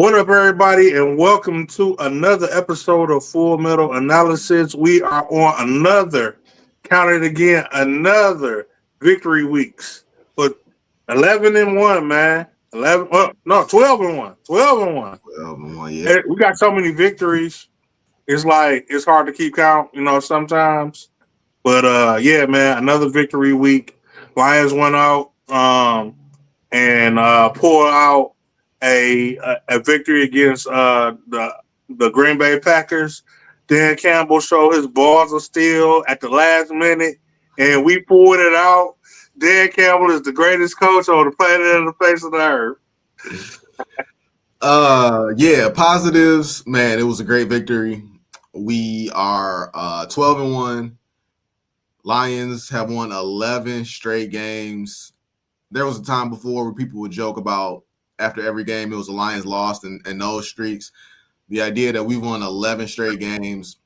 What up, everybody, and welcome to another episode of Full Metal Analysis. We are on another, count it again, another victory weeks. But 11 and 1, man. 11, no, 12 and 1. 12 and 1. Yeah. We got so many victories. It's like, it's hard to keep count, sometimes. But yeah, man, another victory week. Lions went out. And pull out a victory against the Green Bay Packers. Dan Campbell showed his balls of steel at the last minute, and we pulled it out. Dan Campbell is the greatest coach on the planet of the face of the earth. Yeah, positives, man. It was a great victory. We are 12 and 1. Lions have won 11 straight games. There was a time before where people would joke about after every game it was the Lions lost and those streaks. The idea that we won 11 straight games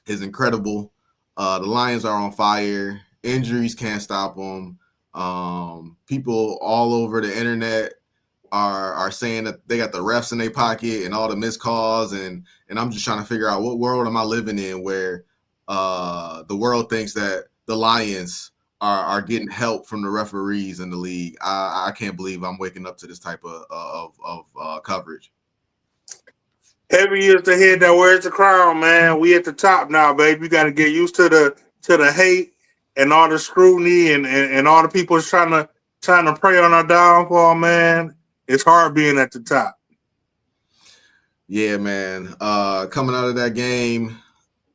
is incredible. The Lions are on fire. Injuries can't stop them. People all over the internet are saying that they got the refs in their pocket and all the missed calls, and I'm just trying to figure out what world am I living in where the world thinks that the Lions are getting help from the referees in the league. I can't believe I'm waking up to this type of coverage. Heavy is the head that wears the crown, man. We at the top now, baby. You got to get used to the hate and all the scrutiny and all the people trying to prey on our downfall, man. It's hard being at the top. Yeah, man. Coming out of that game,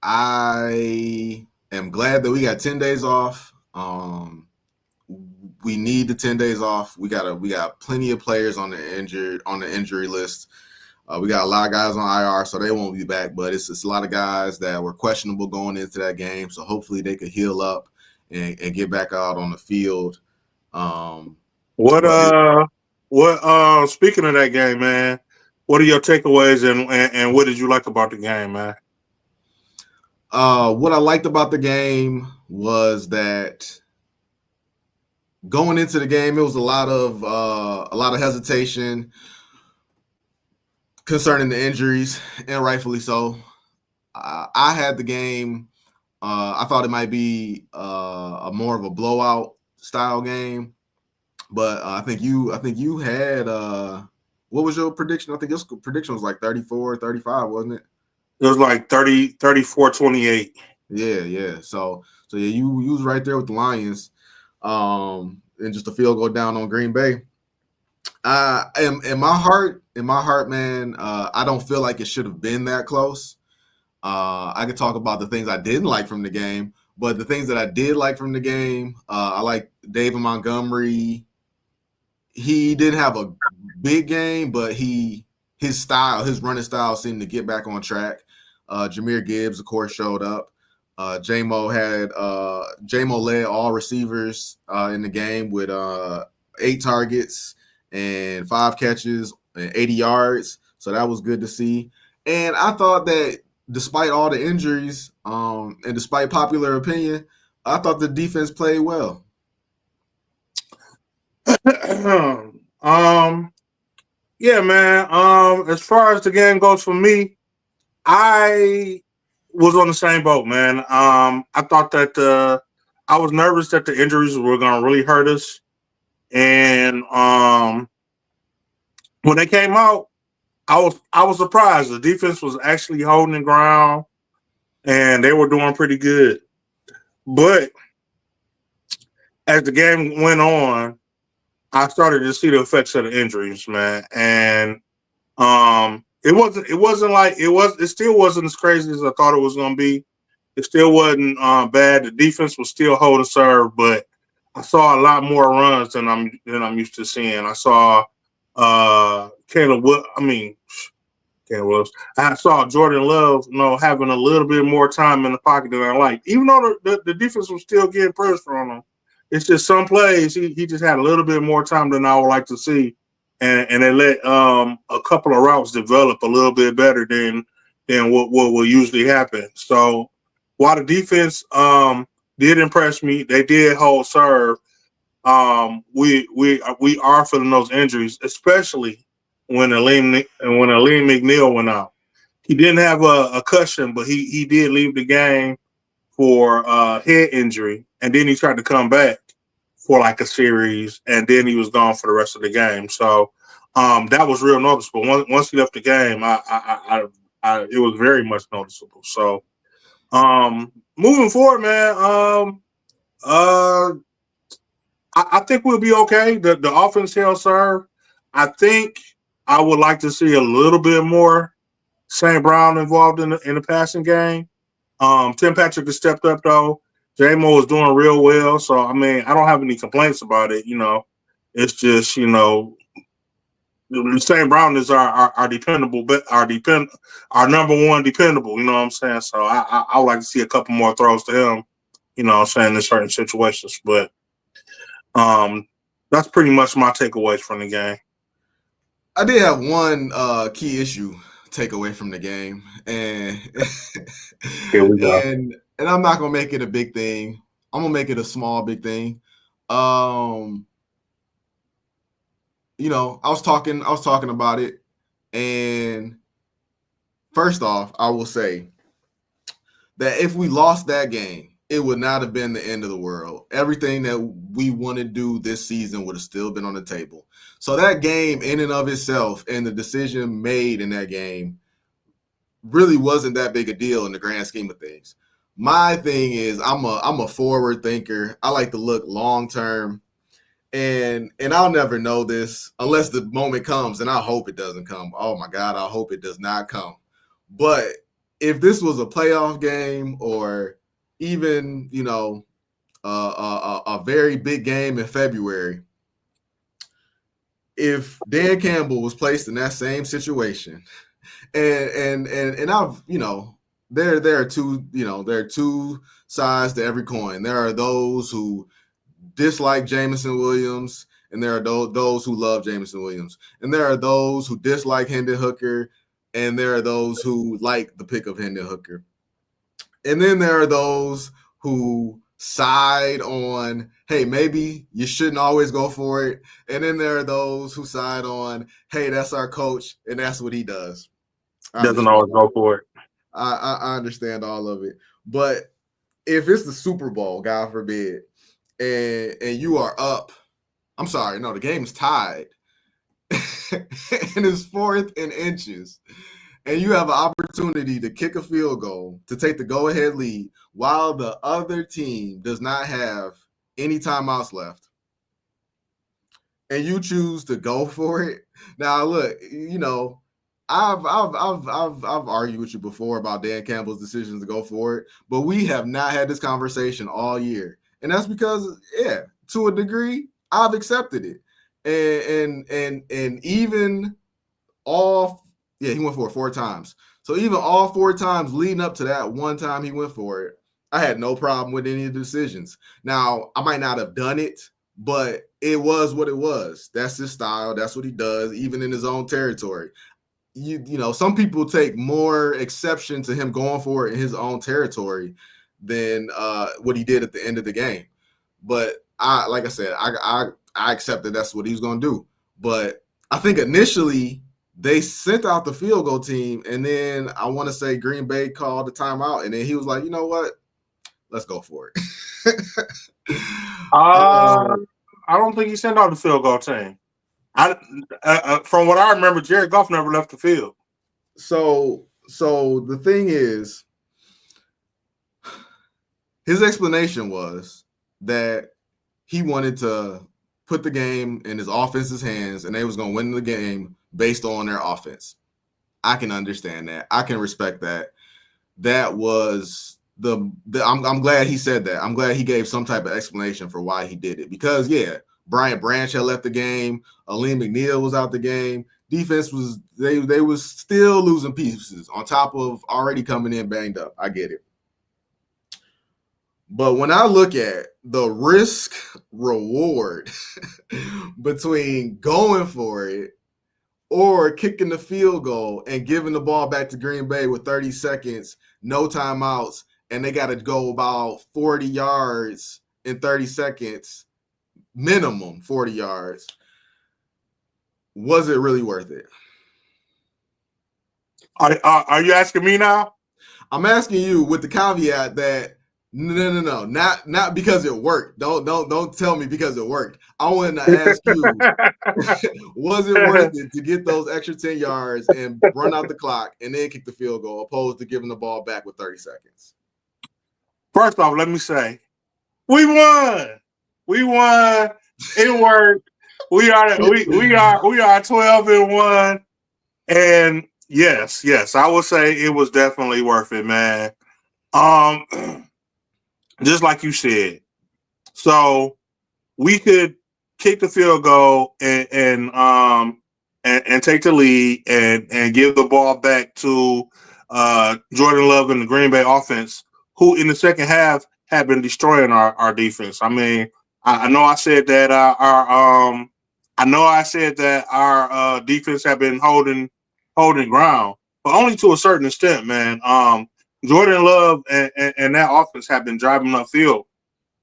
I am glad that we got 10 days off. We need the 10 days off. We got plenty of players on the injury list. We got a lot of guys on IR, so they won't be back. But it's a lot of guys that were questionable going into that game. So hopefully they could heal up and get back out on the field. Speaking of that game, man, what are your takeaways and what did you like about the game, man? What I liked about the game was that going into the game, it was a lot of hesitation concerning the injuries, and rightfully so. I had the game. I thought it might be a more of a blowout style game, but I think you had what was your prediction? I think your prediction was like 34-35, wasn't it? It was like 34-28. Yeah. So yeah, you was right there with the Lions, and just a field goal down on Green Bay. In my heart, man, I don't feel like it should have been that close. I could talk about the things I didn't like from the game, but the things that I did like from the game, I like David Montgomery. He didn't have a big game, but his running style seemed to get back on track. Jahmyr Gibbs, of course, showed up. J-Mo led all receivers in the game with 8 targets and 5 catches and 80 yards. So that was good to see. And I thought that despite all the injuries, and despite popular opinion, I thought the defense played well. Yeah, man. As far as the game goes for me, I was on the same boat, man. I thought that I was nervous that the injuries were gonna really hurt us. And when they came out, I was surprised. The defense was actually holding the ground and they were doing pretty good. But as the game went on, I started to see the effects of the injuries, man. And it still wasn't as crazy as I thought it was gonna be. It still wasn't bad. The defense was still holding serve, but I saw a lot more runs than I'm used to seeing. I saw Caleb Wood. I mean, Caleb Williams. I saw Jordan Love, having a little bit more time in the pocket than I like. Even though the defense was still getting pressure on him, it's just some plays he just had a little bit more time than I would like to see, and they let a couple of routes develop a little bit better than what will usually happen. So while the defense did impress me, they did hold serve. We are feeling those injuries, especially Aleem McNeil went out. He didn't have a cushion, but he did leave the game for head injury, and then he tried to come back for like a series, and then he was gone for the rest of the game. So that was real noticeable. Once he left the game, it was very much noticeable. So moving forward, man, uh, I think we'll be okay. The offense held serve. I think I would like to see a little bit more St. Brown involved in the passing game. Tim Patrick has stepped up though. J-Mo is doing real well. So I mean, I don't have any complaints about it. It's just St. Brown is our dependable, but our number one dependable. You know what I'm saying? So I would like to see a couple more throws to him. You know what I'm saying, in certain situations, but um, that's pretty much my takeaways from the game. I did have one key issue takeaway from the game, and Here we go. and I'm not gonna make it a big thing. I'm gonna make it a small big thing. Um, I was talking about it, and first off, I will say that if we lost that game, it would not have been the end of the world. Everything that we want to do this season would have still been on the table. So that game in and of itself and the decision made in that game really wasn't that big a deal in the grand scheme of things. My thing is I'm a forward thinker. I like to look long term, and I'll never know this unless the moment comes, and I hope it doesn't come. Oh my God, I hope it does not come. But if this was a playoff game or even a very big game in February, if Dan Campbell was placed in that same situation, and I've there are two sides to every coin. There are those who dislike Jameson Williams, and there are those who love Jameson Williams, and there are those who dislike Hendon Hooker, and there are those who like the pick of Hendon Hooker, and then there are those who side on, hey, maybe you shouldn't always go for it, and then there are those who side on, hey, that's our coach and that's what he does. I Doesn't understand. always go for it. I understand all of it, but if it's the Super Bowl, God forbid, and you are up, I'm sorry, no, the game is tied, and it's fourth and inches, and you have an opportunity to kick a field goal to take the go-ahead lead while the other team does not have any timeouts left, and you choose to go for it. Now, look, I've argued with you before about Dan Campbell's decisions to go for it, but we have not had this conversation all year, and that's because, yeah, to a degree, I've accepted it, and even all, yeah, he went for it 4 times. So even all 4 times leading up to that one time he went for it, I had no problem with any of the decisions. Now, I might not have done it, but it was what it was. That's his style. That's what he does, even in his own territory. Some people take more exception to him going for it in his own territory than what he did at the end of the game. But like I said, I accepted that's what he was going to do. But I think initially they sent out the field goal team, and then I want to say Green Bay called the timeout, and then he was like, you know what? Let's go for it. Uh, I don't think he sent out the field goal team. From what I remember, Jared Goff never left the field. So the thing is, his explanation was that he wanted to put the game in his offense's hands, and they was going to win the game based on their offense. I can understand that. I can respect that. That was I'm glad he said that. I'm glad he gave some type of explanation for why he did it. Because, yeah, Bryant Branch had left the game. Aleem McNeil was out the game. Defense was they was still losing pieces on top of already coming in banged up. I get it. But when I look at the risk reward between going for it or kicking the field goal and giving the ball back to Green Bay with 30 seconds, no timeouts, and they got to go about 40 yards in 30 seconds, minimum 40 yards. Was it really worth it? Are you asking me now? I'm asking you with the caveat that no, not because it worked. Don't tell me because it worked. I wanted to ask you, was it worth it to get those extra 10 yards and run out the clock and then kick the field goal, opposed to giving the ball back with 30 seconds? First off, let me say, we won. We won. It worked. We are 12-1. And yes, I would say it was definitely worth it, man. Um, just like you said. So we could kick the field goal and take the lead and give the ball back to Jordan Love and the Green Bay offense, who in the second half had been destroying our defense. I mean, I know I said that our defense had been holding ground, but only to a certain extent, man. Jordan Love and that offense have been driving upfield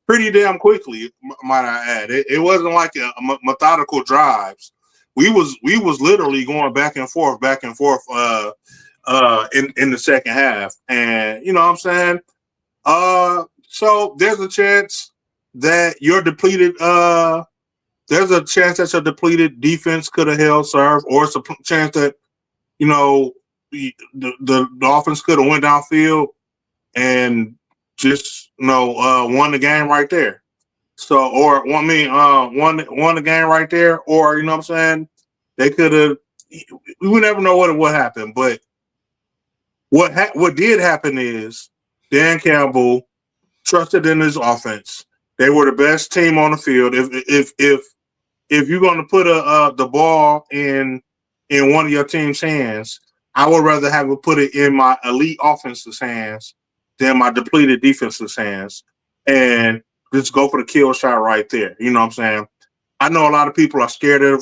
pretty damn quickly, might I add. It wasn't like a methodical drives. We was literally going back and forth in the second half. And you know what I'm saying? So there's a chance that your depleted defense could have held serve, or it's a chance that, you know, the offense could have went downfield and just won the game right there. So, or won the game right there, or you know what I'm saying? They could have. We never know what happened, but what did happen is Dan Campbell trusted in his offense. They were the best team on the field. If you're going to put the ball in one of your team's hands, I would rather have it put it in my elite offense's hands than my depleted defense's hands, and just go for the kill shot right there. You know what I'm saying? I know a lot of people are scared of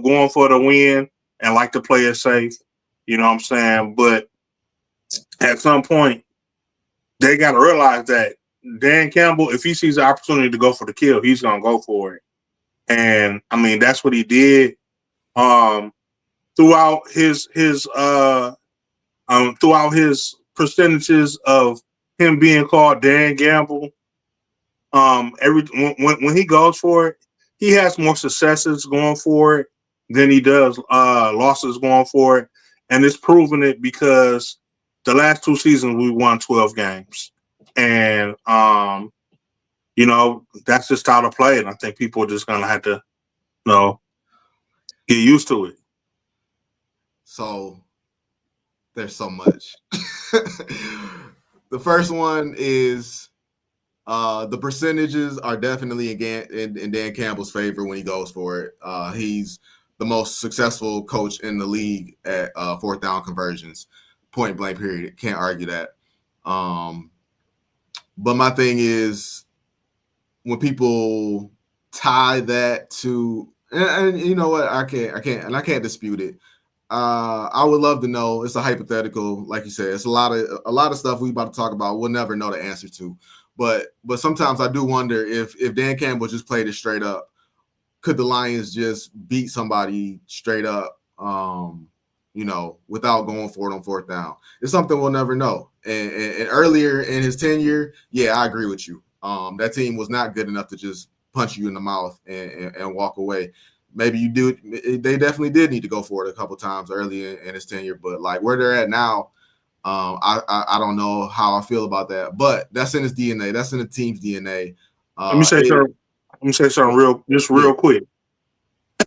going for the win and like to play it safe. You know what I'm saying? But at some point, they got to realize that Dan Campbell, if he sees the opportunity to go for the kill, he's gonna go for it. And I mean, that's what he did. Um, throughout his percentages of him being called Dan Gamble, every when he goes for it, he has more successes going for it than he does losses going for it, and it's proven it because the last two seasons we won 12 games, and that's just how to play, and I think people are just gonna have to get used to it. So there's so much. The first one is the percentages are definitely in Dan Campbell's favor when he goes for it. He's the most successful coach in the league at fourth down conversions, point blank period. Can't argue that. But my thing is, when people tie that to, and you know what, I can't dispute it. I would love to know. It's a hypothetical, like you said. It's a lot of stuff we about to talk about. We'll never know the answer to, but sometimes I do wonder if Dan Campbell just played it straight up, could the Lions just beat somebody straight up, without going for it on fourth down? It's something we'll never know. And earlier in his tenure, yeah, I agree with you. That team was not good enough to just punch you in the mouth and walk away. Maybe you do. They definitely did need to go for it a couple times early in his tenure, but like where they're at now, I don't know how I feel about that. But that's in his DNA. That's in the team's DNA. Let me say something. Let me say something real quick.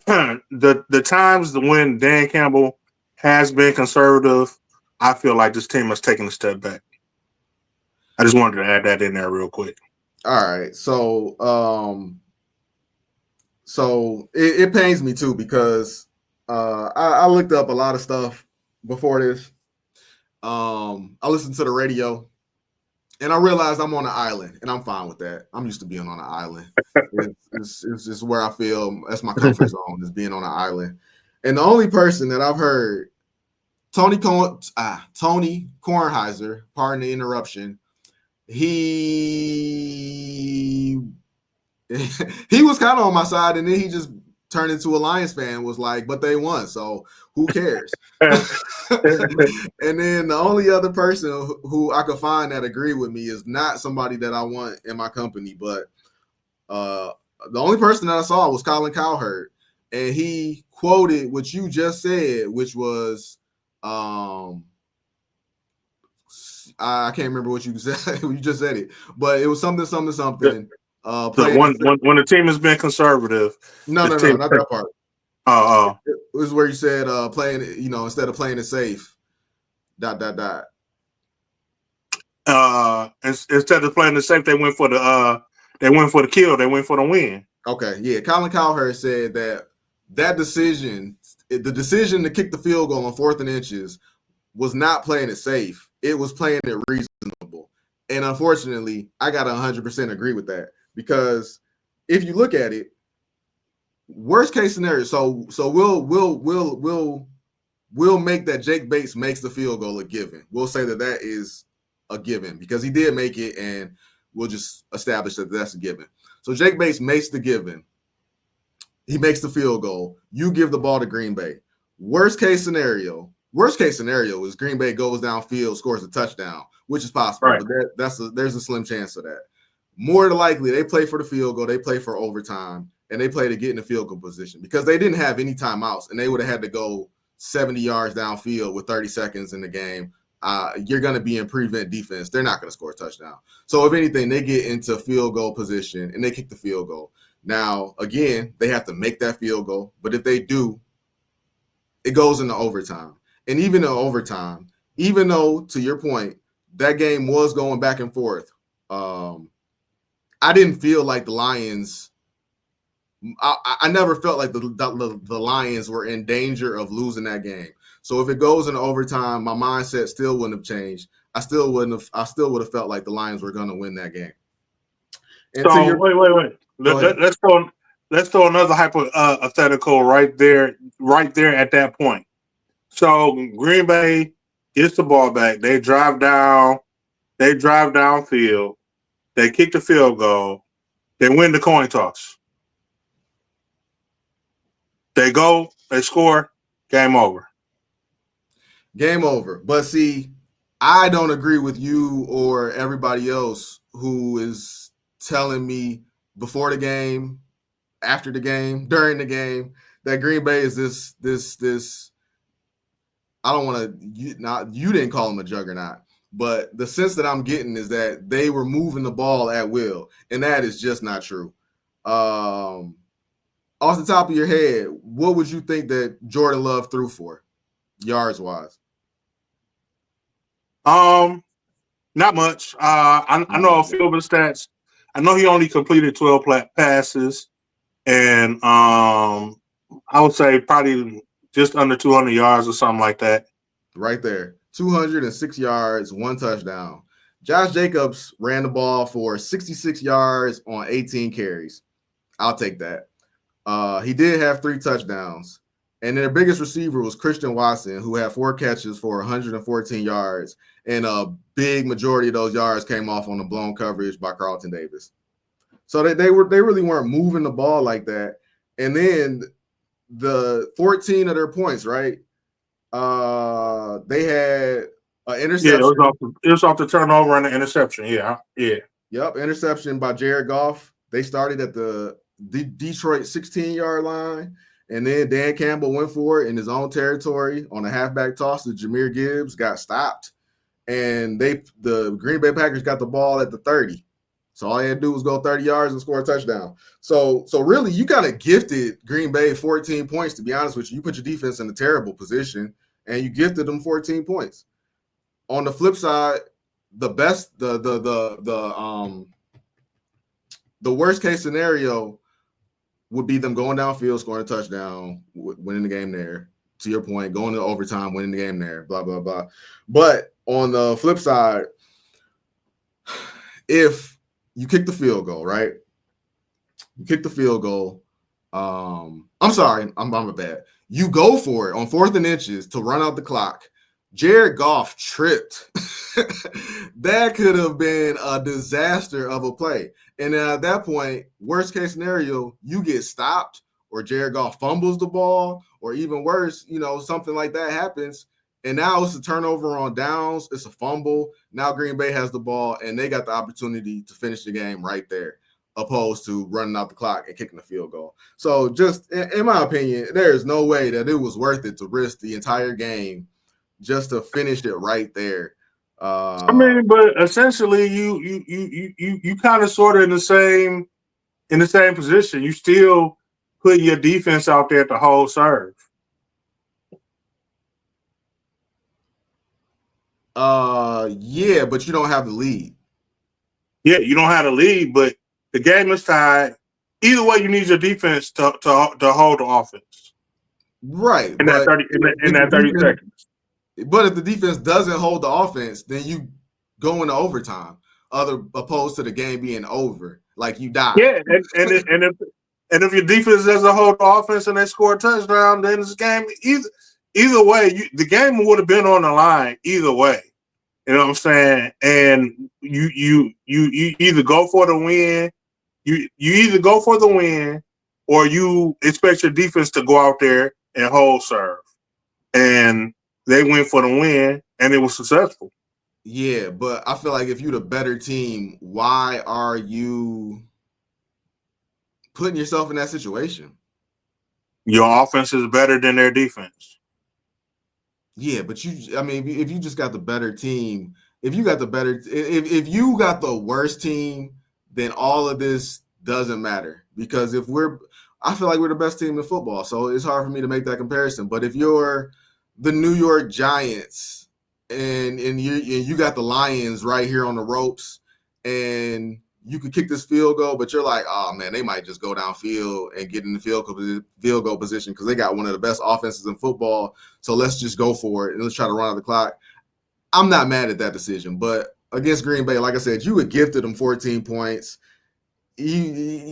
The times when Dan Campbell has been conservative, I feel like this team has taken a step back. I just wanted to add that in there real quick. All right, so it pains me too because I looked up a lot of stuff before this. I listened to the radio, and I realized I'm on an island, and I'm fine with that. I'm used to being on an island. It's just where I feel that's my comfort zone, is being on an island. And the only person that I've heard, Tony Kornheiser, pardon the interruption, he was kind of on my side, and then he just turned into a Lions fan was like, but they won, so who cares? And then the only other person who I could find that agree with me is not somebody that I want in my company, but the only person that I saw was Colin Cowherd, and he quoted what you just said, which was I can't remember what you said. You just said it, but it was something. When the team has been conservative, No, team, not that part. Oh, it was where you said playing, instead of playing it safe. ... Instead of playing the safe, they went for the kill. They went for the win. Okay, yeah. Colin Cowherd said that decision, the decision to kick the field goal on 4th and inches, was not playing it safe. It was playing it reasonable. And unfortunately, I got to 100% agree with that, because if you look at it, worst case scenario. So we'll make that Jake Bates makes the field goal a given. We'll say that is a given because he did make it, and we'll just establish that that's a given. So Jake Bates makes the given. He makes the field goal. You give the ball to Green Bay. Worst case scenario is Green Bay goes downfield, scores a touchdown, which is possible, right, but there's a slim chance of that. More than likely, they play for the field goal, they play for overtime, and they play to get in the field goal position because they didn't have any timeouts, and they would have had to go 70 yards downfield with 30 seconds in the game. You're going to be in prevent defense. They're not going to score a touchdown. So if anything, they get into field goal position, and they kick the field goal. Now, again, they have to make that field goal, but if they do, it goes into overtime. And even in overtime, even though, to your point, that game was going back and forth, I didn't feel like the Lions – I never felt like the Lions were in danger of losing that game. So if it goes into overtime, my mindset still wouldn't have changed. I still would have felt like the Lions were going to win that game. And so wait. Let's throw another hypothetical right there at that point. So Green Bay gets the ball back. They drive downfield. They kick the field goal. They win the coin toss. They go. They score. Game over. Game over. But see, I don't agree with you or everybody else who is telling me before the game, after the game, during the game, that Green Bay is this. I don't want to. You didn't call them a juggernaut, but the sense that I'm getting is that they were moving the ball at will, and that is just not true. Off the top of your head, what would you think that Jordan Love threw for, yards wise? Not much. I know a few of his stats. I know he only completed 12 passes, and I would say probably just under 200 yards or something like that. Right there, 206 yards, 1 touchdown. Josh Jacobs ran the ball for 66 yards on 18 carries. I'll take that. He did have 3 touchdowns. And their biggest receiver was Christian Watson, who had 4 catches for 114 yards. And a big majority of those yards came off on the blown coverage by Carlton Davis. So they really weren't moving the ball like that. And then the 14 of their points, right? They had an interception. Yeah, it was off the turnover and the interception. Yeah. Yep, interception by Jared Goff. They started at the Detroit 16-yard line, and then Dan Campbell went for it in his own territory on a halfback toss to Jahmyr Gibbs, got stopped, and the Green Bay Packers got the ball at the 30. So all they had to do was go 30 yards and score a touchdown. So really, you kind of gifted Green Bay 14 points, to be honest with you. You put your defense in a terrible position, and you gifted them 14 points. On the flip side, the worst case scenario would be them going downfield, scoring a touchdown, winning the game there. To your point, going to overtime, winning the game there, blah, blah, blah. But on the flip side, if you kick the field goal, right? You kick the field goal. I'm sorry, I'm bad. You go for it on 4th and inches to run out the clock. Jared Goff tripped. That could have been a disaster of a play. And at that point, worst case scenario, you get stopped or Jared Goff fumbles the ball, or even worse, something like that happens. And now it's a turnover on downs. It's a fumble. Now Green Bay has the ball, and they got the opportunity to finish the game right there, opposed to running out the clock and kicking the field goal. So just in my opinion, there is no way that it was worth it to risk the entire game just to finish it right there. I mean, but essentially, you kind of sort of in the same position. You still put your defense out there to hold serve. Yeah, but you don't have the lead. Yeah, you don't have the lead, but the game is tied. Either way, you need your defense to hold the offense Right, in that but 30 in if that the 30 defense, seconds. but if the defense doesn't hold the offense, then you go into overtime. Other opposed to the game being over, like you die. Yeah, and if your defense doesn't hold the offense and they score a touchdown, then this game either way, the game would have been on the line either way. You know what I'm saying? And you either go for the win, you either go for the win, or you expect your defense to go out there and hold serve. And they went for the win, and it was successful. Yeah, but I feel like if you're the better team, why are you putting yourself in that situation? Your offense is better than their defense. Yeah, but I mean, if you just got the better team, if you got the worst team, then all of this doesn't matter. Because I feel like we're the best team in football, so it's hard for me to make that comparison. But if you're the New York Giants and you got the Lions right here on the ropes, and you could kick this field goal, but you're like, oh man, they might just go downfield and get in the field goal position because they got one of the best offenses in football. So let's just go for it and let's try to run out the clock. I'm not mad at that decision, but against Green Bay, like I said, you had gifted them 14 points.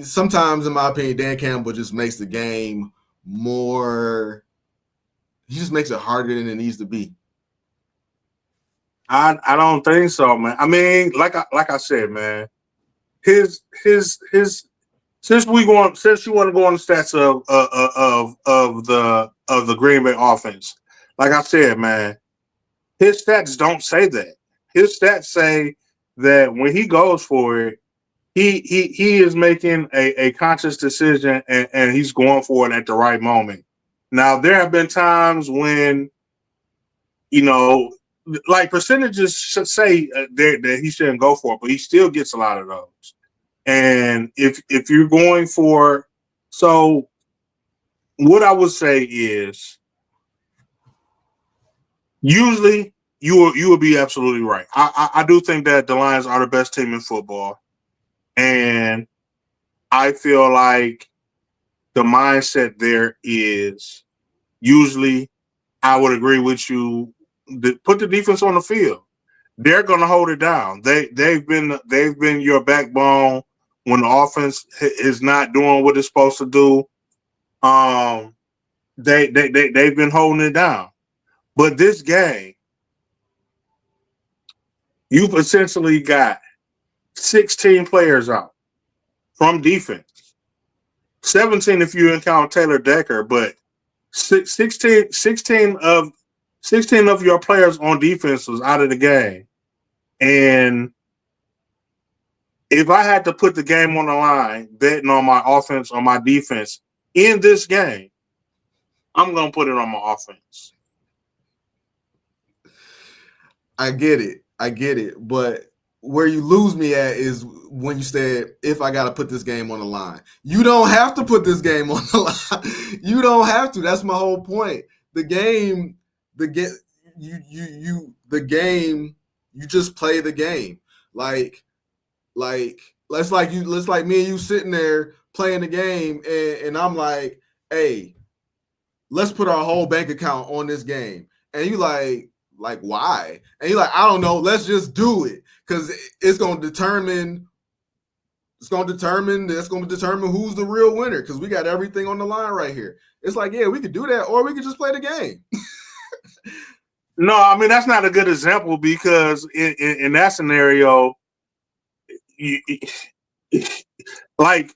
Sometimes, in my opinion, Dan Campbell just makes the game more. He just makes it harder than it needs to be. I don't think so, man. I mean, like I said, man, his since you want to go on the stats of the Green Bay offense, like I said, man, his stats don't say that. His stats say that when he goes for it, he is making a conscious decision and he's going for it at the right moment. Now there have been times when you know, like percentages should say that he shouldn't go for it, but he still gets a lot of those. And if you're going for, so what I would say is usually you will be absolutely right. I do think that the Lions are the best team in football, and I feel like the mindset there is usually I would agree with you. Put the defense on the field. They're going to hold it down. They've been your backbone when the offense is not doing what it's supposed to do. Um, they've been holding it down. But this game, you've essentially got 16 players out from defense. 17 if you count Taylor Decker, but 16 of your players on defense was out of the game. And if I had to put the game on the line, betting on my offense or my defense in this game, I'm going to put it on my offense. I get it. But where you lose me at is when you said, if I got to put this game on the line. You don't have to put this game on the line. You don't have to. That's my whole point. The game, the game, you just play the game. Like let's like me and you sitting there playing the game, and I'm like, hey, let's put our whole bank account on this game. And you like why? And you're like, I don't know, let's just do it. Because it's gonna determine who's the real winner, because we got everything on the line right here. It's like, yeah, we could do that, or we could just play the game. No, I mean, that's not a good example because in that scenario, you, like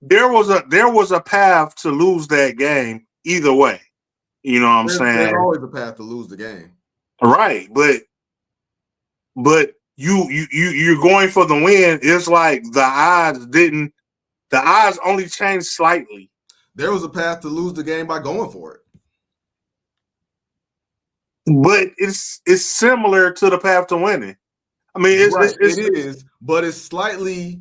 there was a path to lose that game either way. You know what I'm There's saying? always a path to lose the game. Right, but you're going for the win. It's like the odds only changed slightly. There was a path to lose the game by going for it. But it's similar to the path to winning. I mean, Right, it it's is, but it's slightly,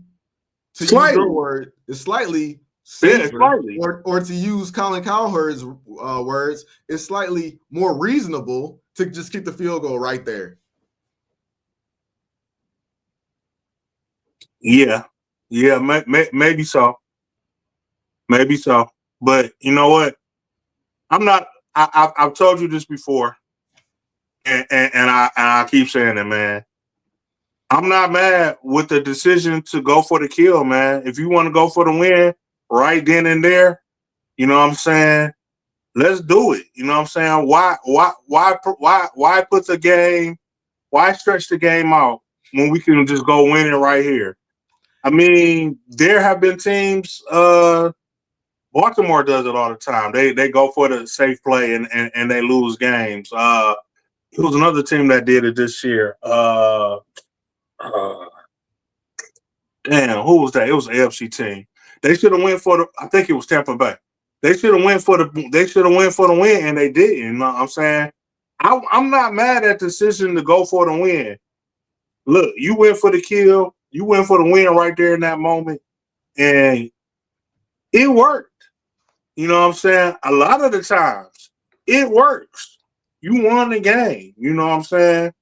to use your slightly, word, it's slightly yeah, safer, slightly, or to use Colin Cowherd's words, it's slightly more reasonable to just kick the field goal right there. yeah, yeah, maybe so, maybe so. But you know what? I'm not. I've told you this before, and I keep saying it, man. I'm not mad with the decision to go for the kill, man. If you want to go for the win right then and there, you know what I'm saying? Let's do it. You know what I'm saying? Why put the game? Why stretch the game out when we can just go win it right here? I mean, there have been teams. Baltimore does it all the time. They go for the safe play and they lose games. It was another team that did it this year. Uh, Damn, who was that? It was an AFC team. They should have went for the. I think it was Tampa Bay. They should have went for the. They should have went for the win, and they didn't. You know what I'm saying? I'm not mad at the decision to go for the win. Look, you went for the kill. You went for the win right there in that moment, and it worked. You know what I'm saying? A lot of the times, it works. You won the game. You know what I'm saying?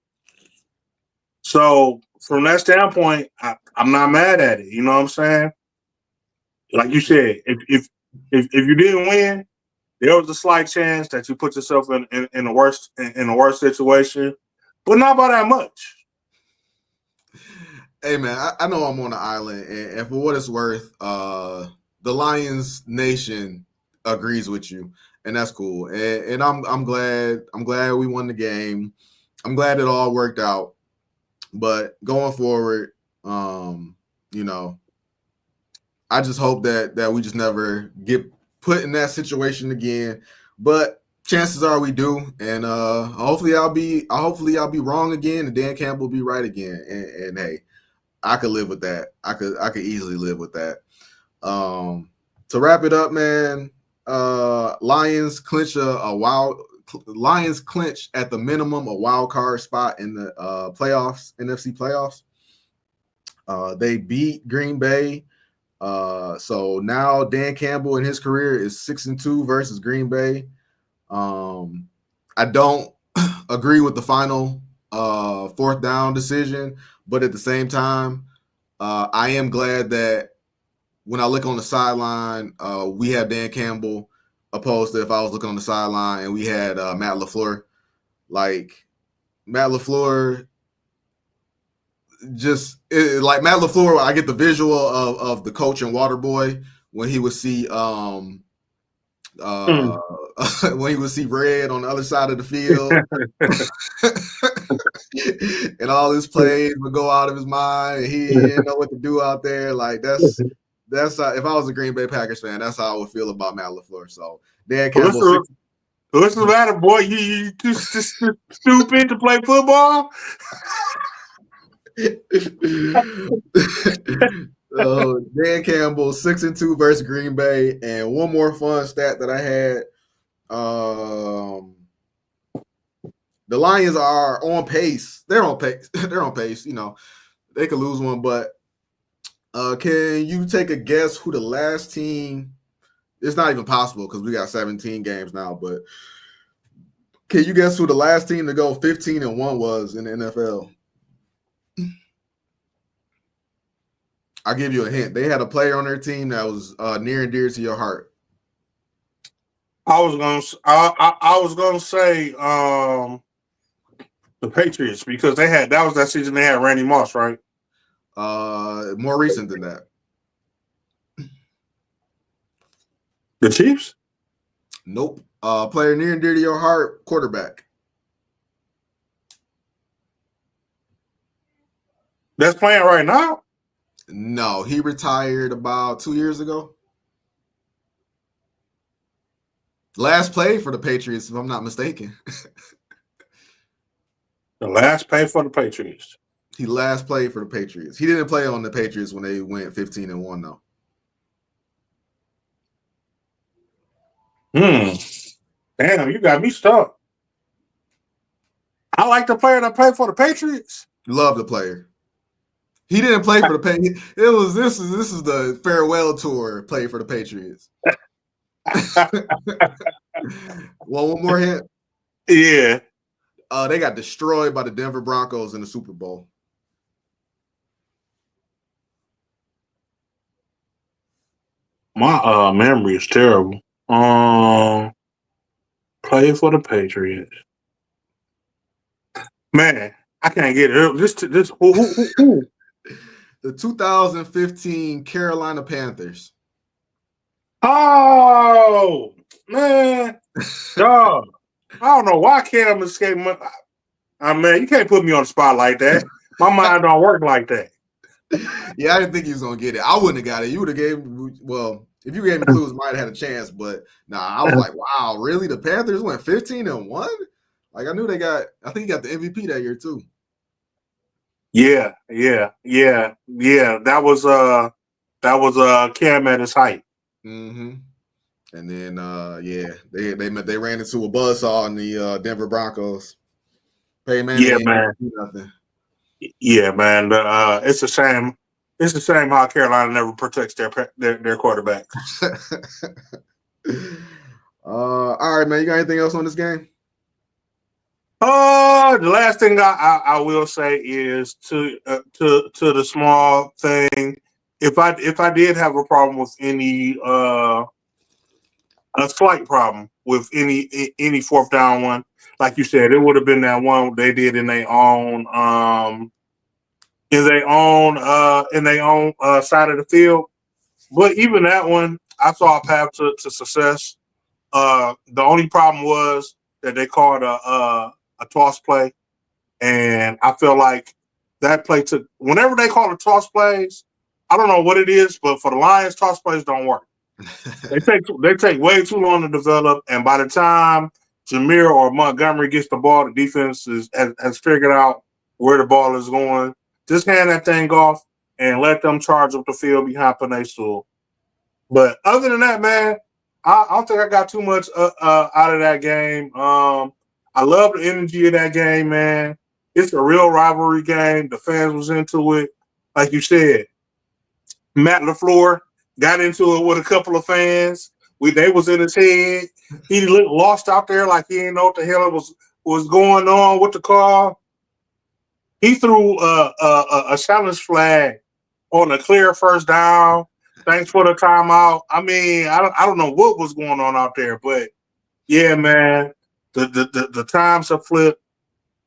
So from that standpoint, I'm not mad at it. You know what I'm saying? Like you said, if you didn't win, there was a slight chance that you put yourself in a worse situation, but not by that much. Hey man, I know I'm on an island, and for what it's worth, the Lions Nation agrees with you, and that's cool. And I'm glad we won the game. I'm glad it all worked out. But going forward, you know, I just hope that we just never get put in that situation again. But chances are we do, and hopefully I'll be wrong again, and Dan Campbell will be right again. And hey, I could live with that. I could easily live with that. To wrap it up, man, Lions clinch Lions clinch at the minimum a wild card spot in the playoffs, NFC playoffs. They beat Green Bay. So now Dan Campbell in his career is 6-2 versus Green Bay. I don't agree with the final fourth down decision, but at the same time, I am glad that when I look on the sideline, we have Dan Campbell opposed to if I was looking on the sideline and we had Matt LaFleur. Like Matt LaFleur, like Matt LaFleur, I get the visual of the coach and Waterboy when he would see Mm. when he would see red on the other side of the field. And all his plays would go out of his mind, and he didn't know what to do out there. Like that's how, if I was a Green Bay Packers fan, that's how I would feel about Matt LaFleur. So Dan Campbell, What's the matter, boy? You just stupid to play football? Dan Campbell 6-2 versus Green Bay, and one more fun stat that I had. The Lions are on pace. They're on pace. They're on pace. You know, they could lose one, but can you take a guess who the last team? It's not even possible because we got 17 games now. But can you guess who the last team to go 15-1 was in the NFL? I'll give you a hint. They had a player on their team that was near and dear to your heart. I was gonna say the Patriots because that was that season they had Randy Moss, right? More recent than that. The Chiefs? Nope. Player near and dear to your heart, quarterback. That's playing right now? No, he retired about 2 years ago. Last play for the Patriots, if I'm not mistaken. The last pay for the Patriots. He last played for the Patriots. He didn't play on the Patriots when they went 15-1 though. Hmm. Damn, you got me stuck. I like the player that played for the Patriots. Love the player. He didn't play for the Patriots. This is the farewell tour play for the Patriots. Well, one more hint. Yeah. They got destroyed by the Denver Broncos in the Super Bowl. My memory is terrible. Play for the Patriots. Man, I can't get it. This who? The 2015 Carolina Panthers. Oh man, dog. I don't know why I can't escape. Man, you can't put me on the spot like that. My mind don't work like that. Yeah, I didn't think he was gonna get it. I wouldn't have got it. You would have gave. Well, if you gave me clues, might have had a chance. But nah, I was like, wow, really? The Panthers went 15-1. Like I knew they got. I think he got the MVP that year too. Yeah. That was Cam at his height. Mm-hmm. And then yeah, they ran into a buzzsaw in the Denver Broncos. Peyton Manning Yeah, ain't man. do nothing. Yeah, man. It's a shame. It's a shame how Carolina never protects their quarterbacks. All right, man. You got anything else on this game? The last thing I will say is to the small thing. If I did have a problem with any a slight problem with any fourth down one, like you said, it would have been that one they did in their own side of the field. But even that one, I saw a path to success. The only problem was that they called a toss play, and I feel like that play took. Whenever they call the toss plays, I don't know what it is, but for the Lions, toss plays don't work. They take way too long to develop, and by the time Jameer or Montgomery gets the ball, the defense has figured out where the ball is going. Just hand that thing off and let them charge up the field behind Panay Sewell. But other than that, man, I don't think I got too much out of that game. I love the energy of that game, man. It's a real rivalry game. The fans was into it, like you said. Matt LaFleur got into it with a couple of fans. They was in his head. He looked lost out there, like he didn't know what the hell was going on with the call. He threw a challenge flag on a clear first down. Thanks for the timeout. I mean, I don't know what was going on out there, but yeah, man, the times have flipped.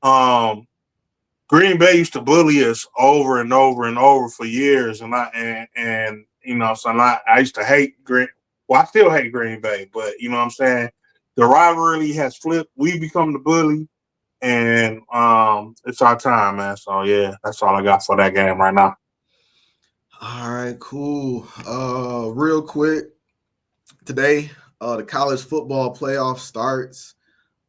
Um, Green Bay used to bully us over and over and over for years, and so I used to hate Green. Well, I still hate Green Bay, but you know what I'm saying. The rivalry has flipped. We become the bully, and it's our time, man. So yeah, that's all I got for that game right now. All right, cool. Real quick, today, the college football playoff starts.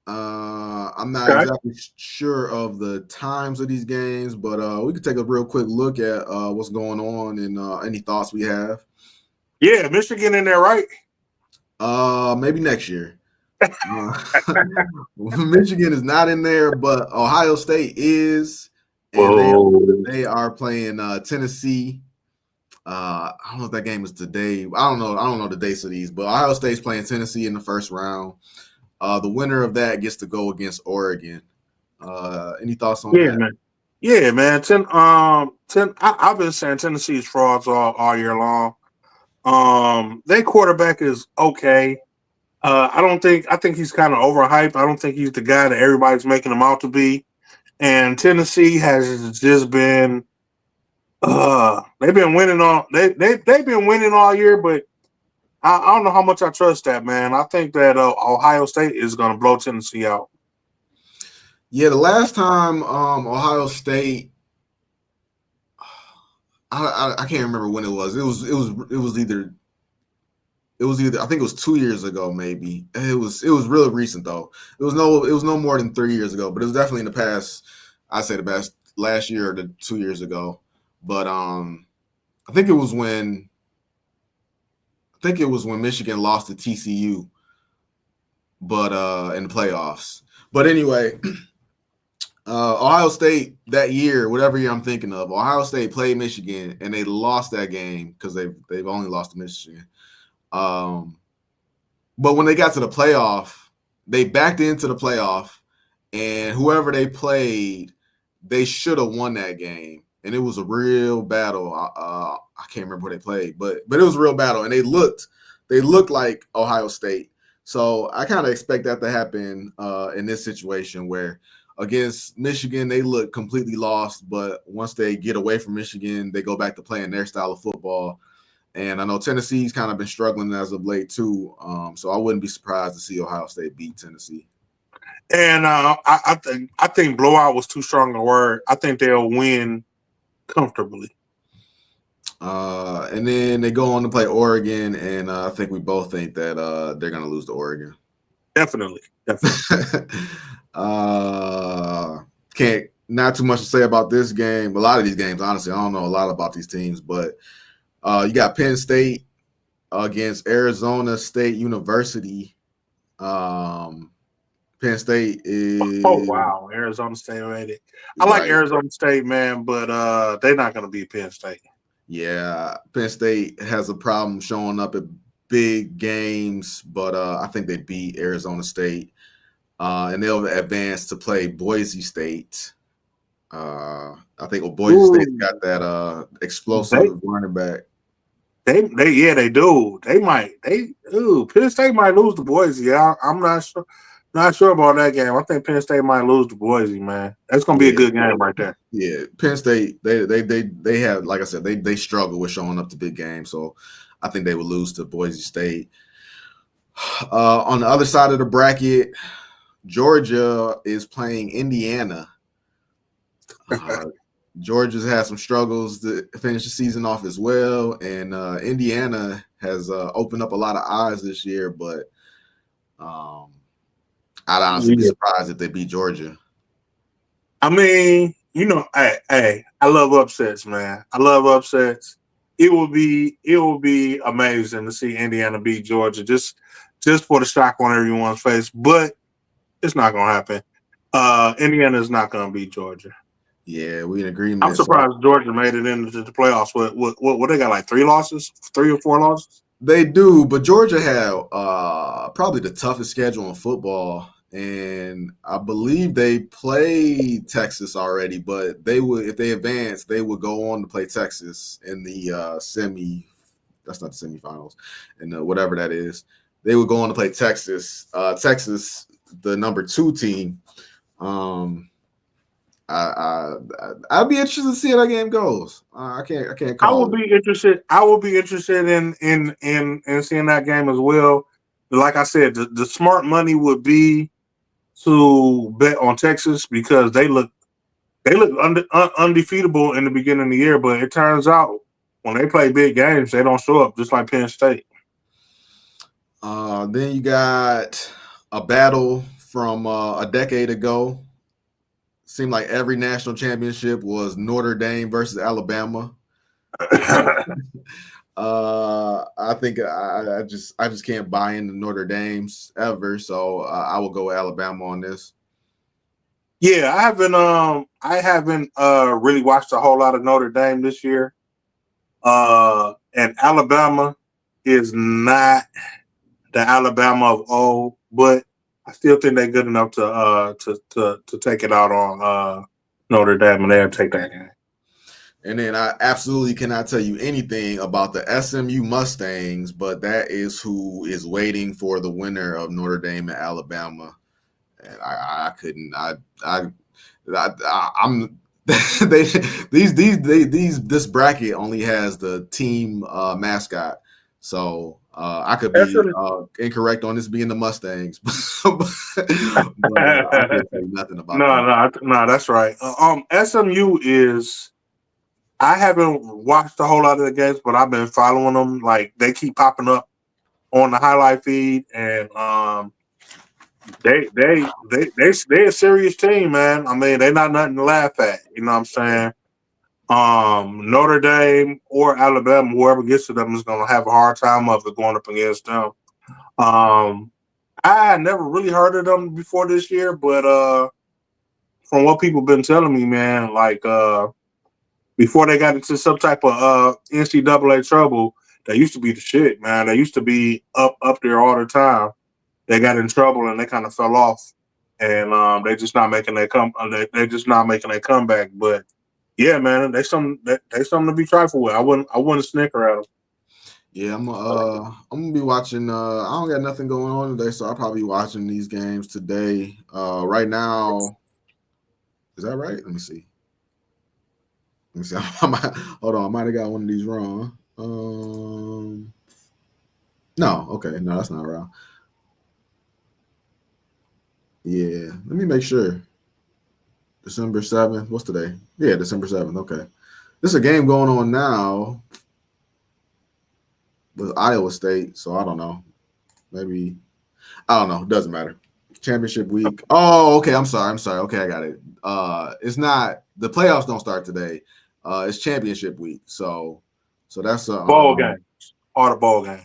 I'm not Okay. exactly sure of the times of these games, but we could take a real quick look at what's going on and any thoughts we have. Yeah, Michigan in there, right? Maybe next year. Michigan is not in there, but Ohio State is, and they Oh, they are playing Tennessee. I don't know if that game is today. I don't know. I don't know the dates of these, but Ohio State's playing Tennessee in the first round. The winner of that gets to go against Oregon. Any thoughts on yeah, that? man. Yeah, man. I've been saying Tennessee's frauds all year long. Their quarterback is okay. I think he's kind of overhyped. I don't think he's the guy that everybody's making him out to be. And Tennessee has just been they've been winning they've been winning all year, but I don't know how much I trust that, man. I think that Ohio State is going to blow Tennessee out. Yeah, the last time Ohio State, I can't remember when it was. It was either It was either, I think it was 2 years ago, maybe. It was really recent though. It was no more than 3 years ago, but it was definitely in the past. I say the best last year or 2 years ago. But I think it was when Michigan lost to TCU, but in the playoffs. But anyway, Ohio State that year, whatever year I'm thinking of, Ohio State played Michigan and they lost that game because they've only lost to Michigan. Um, But when they got to the playoff, they backed into the playoff, and whoever they played, they should have won that game. And it was a real battle. I can't remember who they played, but it was a real battle, and they looked like Ohio State. So I kind of expect that to happen in this situation where against Michigan they look completely lost, but once they get away from Michigan, they go back to playing their style of football. And I know Tennessee's kind of been struggling as of late too. So I wouldn't be surprised to see Ohio State beat Tennessee. And I think blowout was too strong a word. I think they'll win comfortably. And then they go on to play Oregon, and I think we both think that they're going to lose to Oregon. Definitely. uh, can't not too much to say about this game. A lot of these games, honestly, I don't know a lot about these teams, but you got Penn State against Arizona State University. Penn State Oh is wow, Arizona State made it. I like right. Arizona State, man, but they're not going to beat Penn State. Yeah, Penn State has a problem showing up at big games, but I think they beat Arizona State, and they'll advance to play Boise State. I think Boise State's Ooh, got that they explosive running back. they do. Penn State might lose to Boise. Yeah, I'm not sure about that game. I think Penn State might lose to Boise, man. That's going to be a Yeah, good game right there. yeah. Penn State, they have, like I said, they struggle with showing up to big games, so I think they would lose to Boise State. On the other side of the bracket, Georgia is playing Indiana. Uh, Georgia's had some struggles to finish the season off as well, and Indiana has opened up a lot of eyes this year. But um, I'd honestly be Yeah. surprised if they beat Georgia. I mean, I love upsets, man. I love upsets. It will be amazing to see Indiana beat Georgia just for the shock on everyone's face, but it's not gonna happen. Indiana is not gonna beat Georgia. Yeah, we in I'm agreement. So surprised Georgia made it into the playoffs. What they got, like 3 losses, 3 or 4 losses? they do, but Georgia had probably the toughest schedule in football, and I believe they played Texas already. But they would, if they advance, they would go on to play Texas in the semi. That's not the semifinals, and whatever that is, they would go on to play Texas. Texas, the number 2 team. Um, I'd be interested to see how that game goes. I can't I will call it. be interested. I will be interested in seeing that game as well. Like I said, the smart money would be to bet on Texas because they look undefeatable in the beginning of the year, but it turns out when they play big games, they don't show up, just like Penn State. Then you got a battle from a decade ago. Seemed like every national championship was Notre Dame versus Alabama. I think I just can't buy into Notre Dame's ever, so I will go with Alabama on this. Yeah, I haven't really watched a whole lot of Notre Dame this year. And Alabama is not the Alabama of old, but I still think they're good enough to take it out on Notre Dame, and they'll take that game. And then I absolutely cannot tell you anything about the SMU Mustangs, but that is who is waiting for the winner of Notre Dame and Alabama. And I couldn't. I'm they these this bracket only has the team mascot, so I could be SM, incorrect on this being the Mustangs, but I can't say nothing about no, them. no, no, that's right. SMU is. I haven't watched a whole lot of the games, but I've been following them. Like they keep popping up on the highlight feed, and they a serious team, man. I mean, they not nothing to laugh at. You know what I'm saying? Notre Dame or Alabama, whoever gets to them is gonna have a hard time of it going up against them. Um, I had never really heard of them before this year, but from what people been telling me, man, like before they got into some type of NCAA trouble, they used to be the shit, man. They used to be up there all the time. They got in trouble and they kind of fell off, and they just not making their they just not making their comeback. But yeah, man, they something to be trifled with. I wouldn't snicker at them. Yeah, I'm gonna be watching. I don't got nothing going on today, so I'll probably be watching these games today. Right now, is that right? Let me see. Let me see. Hold on, I might have got one of these wrong. No, okay, no, that's not wrong. Yeah, let me make sure. December 7th. What's today? Yeah, December 7th. Okay, there's a game going on now with Iowa State, so I don't know. Maybe I don't know. Doesn't matter. Championship week. Oh, okay. I'm sorry. Okay, I got it. It's not the playoffs don't start today. It's championship week. So that's Bowl games, all the bowl games.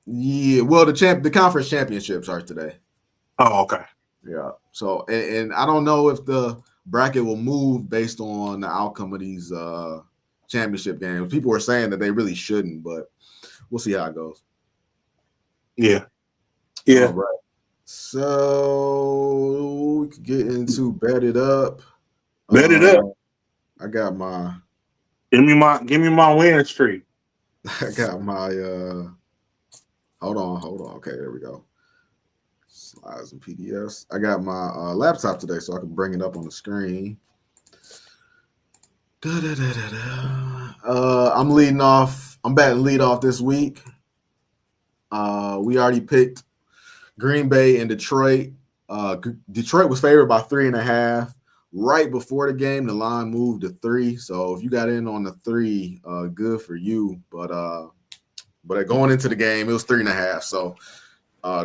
yeah. Well, the conference championships are today. Oh, okay. Yeah. So and I don't know if the bracket will move based on the outcome of these championship games. People are saying that they really shouldn't, but we'll see how it goes. Yeah, All yeah. right. So we could get into bet it up. Bet it Uh, up. I got my Give me my win streak. I got my hold on. Okay, there we go. Slides and PDFs. I got my laptop today so I can bring it up on the screen. I'm leading off. I'm batting lead off this week. We already picked Green Bay and Detroit. Detroit was favored by 3.5. Right before the game, the line moved to 3. So if you got in on the 3, good for you. But going into the game, it was 3.5. So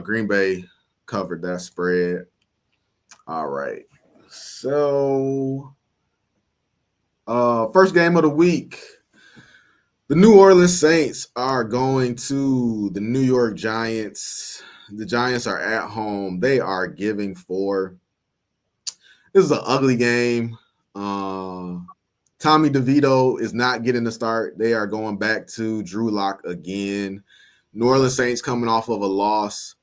Green Bay covered that spread. All right. So first game of the week. The New Orleans Saints are going to the New York Giants. The Giants are at home. They are giving 4. This is an ugly game. Tommy DeVito is not getting the start. They are going back to Drew Lock again. New Orleans Saints coming off of a loss.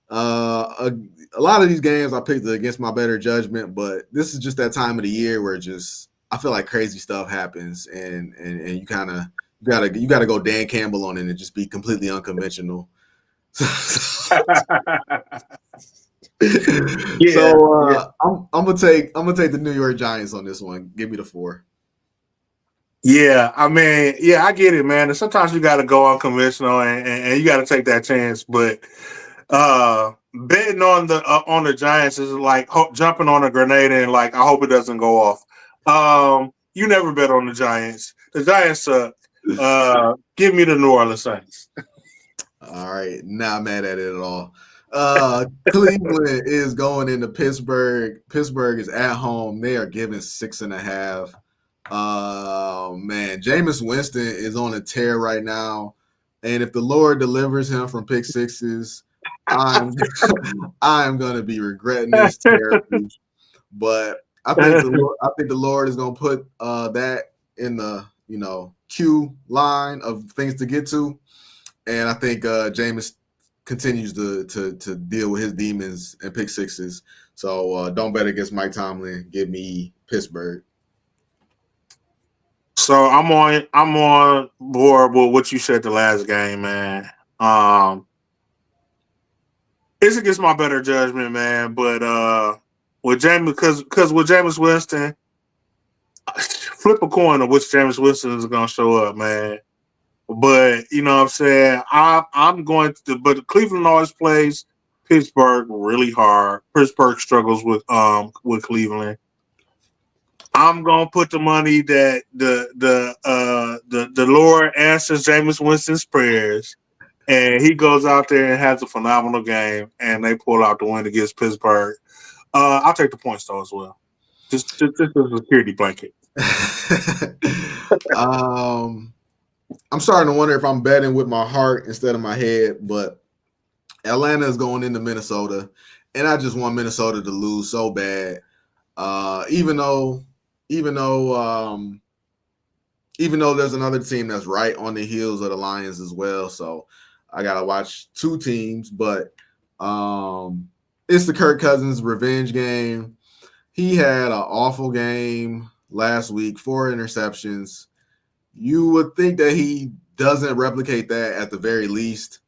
A lot of these games I picked against my better judgment, but this is just that time of the year where just I feel like crazy stuff happens, and you kind of you gotta go Dan Campbell on it and just be completely unconventional. Yeah, So yeah, I'm gonna take the New York Giants on this one. Give me the 4. yeah. I mean, yeah, I get it, man. And sometimes you got to go unconventional, and you got to take that chance. But betting on the Giants is like jumping on a grenade and like I hope it doesn't go off. You never bet on the Giants. The Giants suck. Give me the New Orleans Saints. All right, not mad at it at all. Cleveland is going into Pittsburgh. Pittsburgh is at home. They are giving 6.5. Man, Jameis Winston is on a tear right now, and if the Lord delivers him from pick sixes, I'm I'm gonna be regretting this terribly. But I think the Lord is gonna put that in the queue line of things to get to, and I think Jameis continues to deal with his demons and pick sixes. So don't bet against Mike Tomlin. Give me Pittsburgh. So I'm on board with what you said the last game, man. It's against my better judgment, man. But with James, because with Jameis Winston, flip a coin of which Jameis Winston is gonna show up, man. But you know what I'm saying? I'm going to but Cleveland always plays Pittsburgh really hard. Pittsburgh struggles with Cleveland. I'm gonna put the money that the Lord answers Jameis Winston's prayers. and he goes out there and has a phenomenal game, and they pull out the win against Pittsburgh. I'll take the points though as well. Just a security blanket. um, I'm starting to wonder if I'm betting with my heart instead of my head, but Atlanta is going into Minnesota, and I just want Minnesota to lose so bad. Even though, even though, even though there's another team that's right on the heels of the Lions as well, so I gotta watch two teams. But it's the Kirk Cousins revenge game. He had an awful game last week, 4 interceptions. You would think that he doesn't replicate that at the very least,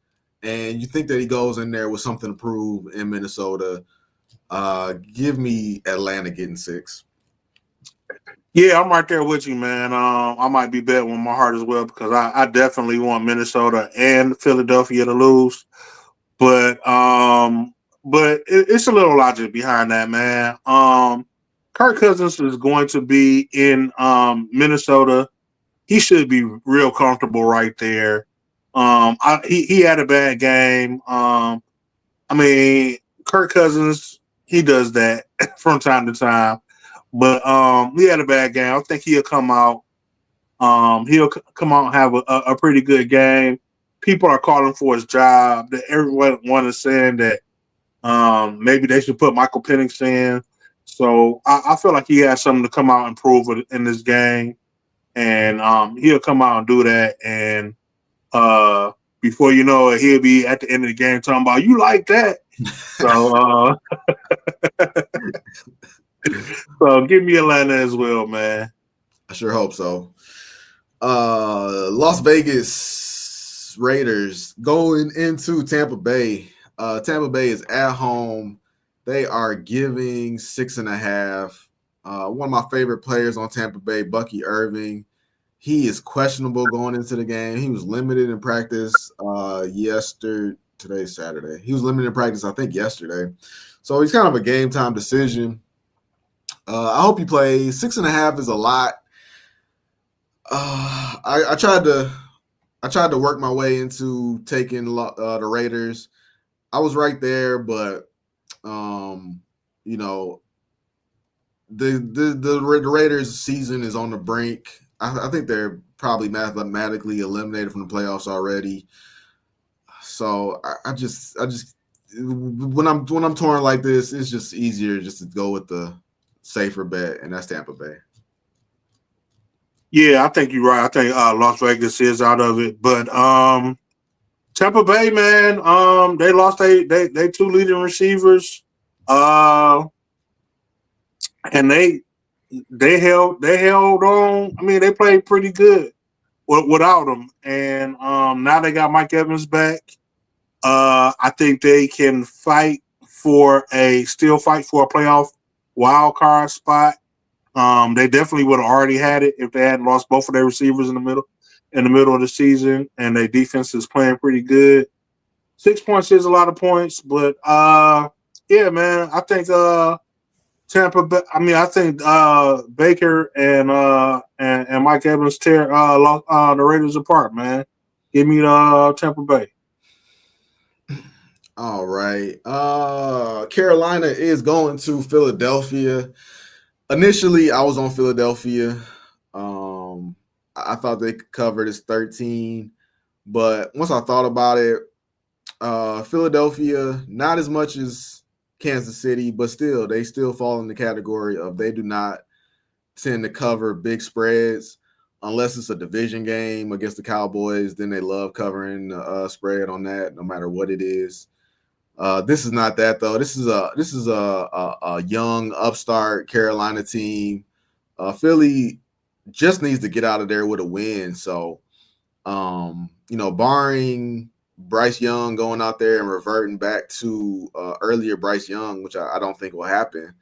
and you think that he goes in there with something to prove in Minnesota. Give me Atlanta getting 6. Yeah, I'm right there with you, man. I might be betting with my heart as well because I definitely want Minnesota and Philadelphia to lose. But it's a little logic behind that, man. Kirk Cousins is going to be in Minnesota. He should be real comfortable right there. He had a bad game. I mean, Kirk Cousins, he does that from time to time. But he had a bad game. I think he'll come out. He'll come out and have a pretty good game. People are calling for his job. That everyone is saying that maybe they should put Michael Penix in. So I feel like he has something to come out and prove in this game, and he'll come out and do that. And uh, before you know it, he'll be at the end of the game talking about you like that. So so give me Atlanta as well, man. I sure hope so. Las Vegas Raiders going into Tampa Bay. Tampa Bay is at home. They are giving 6.5. One of my favorite players on Tampa Bay, Bucky Irving. He is questionable going into the game. He was limited in practice yesterday. Today's Saturday. He was limited in practice, I think, yesterday. So he's kind of a game time decision. I hope he plays. 6.5 is a lot. I tried to work my way into taking the Raiders. I was right there, but you know the Raiders' season is on the brink. I think they're probably mathematically eliminated from the playoffs already. So I just when I'm torn like this, it's just easier just to go with the safer bet, and that's Tampa Bay. Yeah, I think you're right. I think Las Vegas is out of it, but Tampa Bay, man, they lost they two leading receivers, uh, and they held on. I mean, they played pretty good without them, and now they got Mike Evans back. I think they can still fight for a playoff wild card spot. They definitely would have already had it if they hadn't lost both of their receivers in the middle of the season, and their defense is playing pretty good. 6 points is a lot of points, but yeah, man, I think Tampa. I think Baker and Mike Evans tear the Raiders apart, man. Give me Tampa Bay. All right. Carolina is going to Philadelphia. Initially, I was on Philadelphia. I thought they could cover this 13, but once I thought about it, Philadelphia, not as much as Kansas City, but still, they still fall in the category of they do not tend to cover big spreads unless it's a division game against the Cowboys. Then they love covering the spread on that, no matter what it is. This is not that though. This is a young upstart Carolina team. Philly just needs to get out of there with a win. So, barring Bryce Young going out there and reverting back to earlier Bryce Young, which I don't think will happen.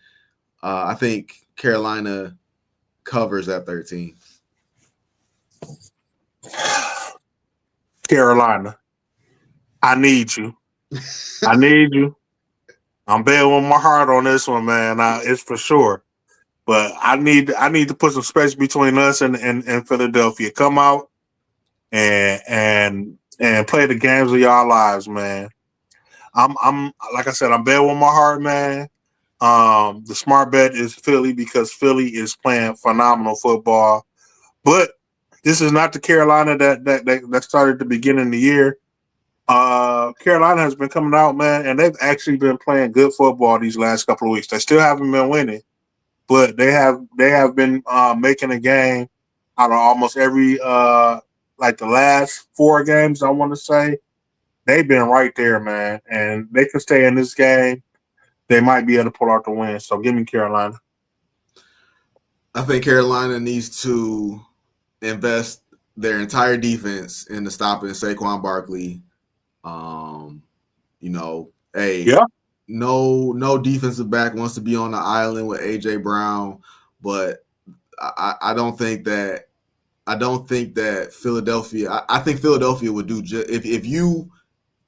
I think Carolina covers that 13. Carolina, I need you. I need you. I'm betting with my heart on this one, man. It's for sure. But I need to put some space between us and Philadelphia. Come out and and play the games of y'all lives, man. I'm like I said, I'm betting with my heart, man. The smart bet is Philly because Philly is playing phenomenal football. But this is not the Carolina that started at the beginning of the year. Carolina has been coming out, man, and they've actually been playing good football these last couple of weeks. They still haven't been winning, but they have been making a game out of almost every like the last four games. I want to say they've been right there, man, and they can stay in this game. They might be able to pull out the win. So give me Carolina. I think Carolina needs to invest their entire defense into stopping Saquon Barkley. Um, you know, hey, Yeah. no defensive back wants to be on the island with AJ Brown, but I don't think that Philadelphia. I think Philadelphia would do if you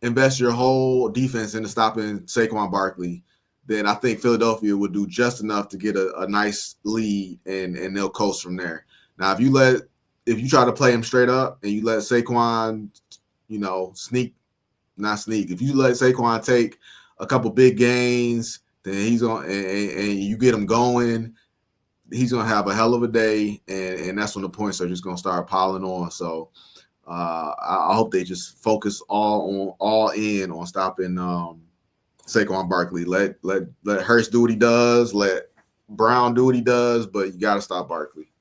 invest your whole defense into stopping Saquon Barkley, then I think Philadelphia would do just enough to get a nice lead and they'll coast from there. Now, if you try to play him straight up and you let Saquon, sneak, not sneak. If you let Saquon take a couple big gains, then he's on and you get him going, he's gonna have a hell of a day, and that's when the points are just gonna start piling on. So I hope they just focus all in on stopping Saquon Barkley. Let Hurst do what he does. Let Brown do what he does, but you got to stop Barkley.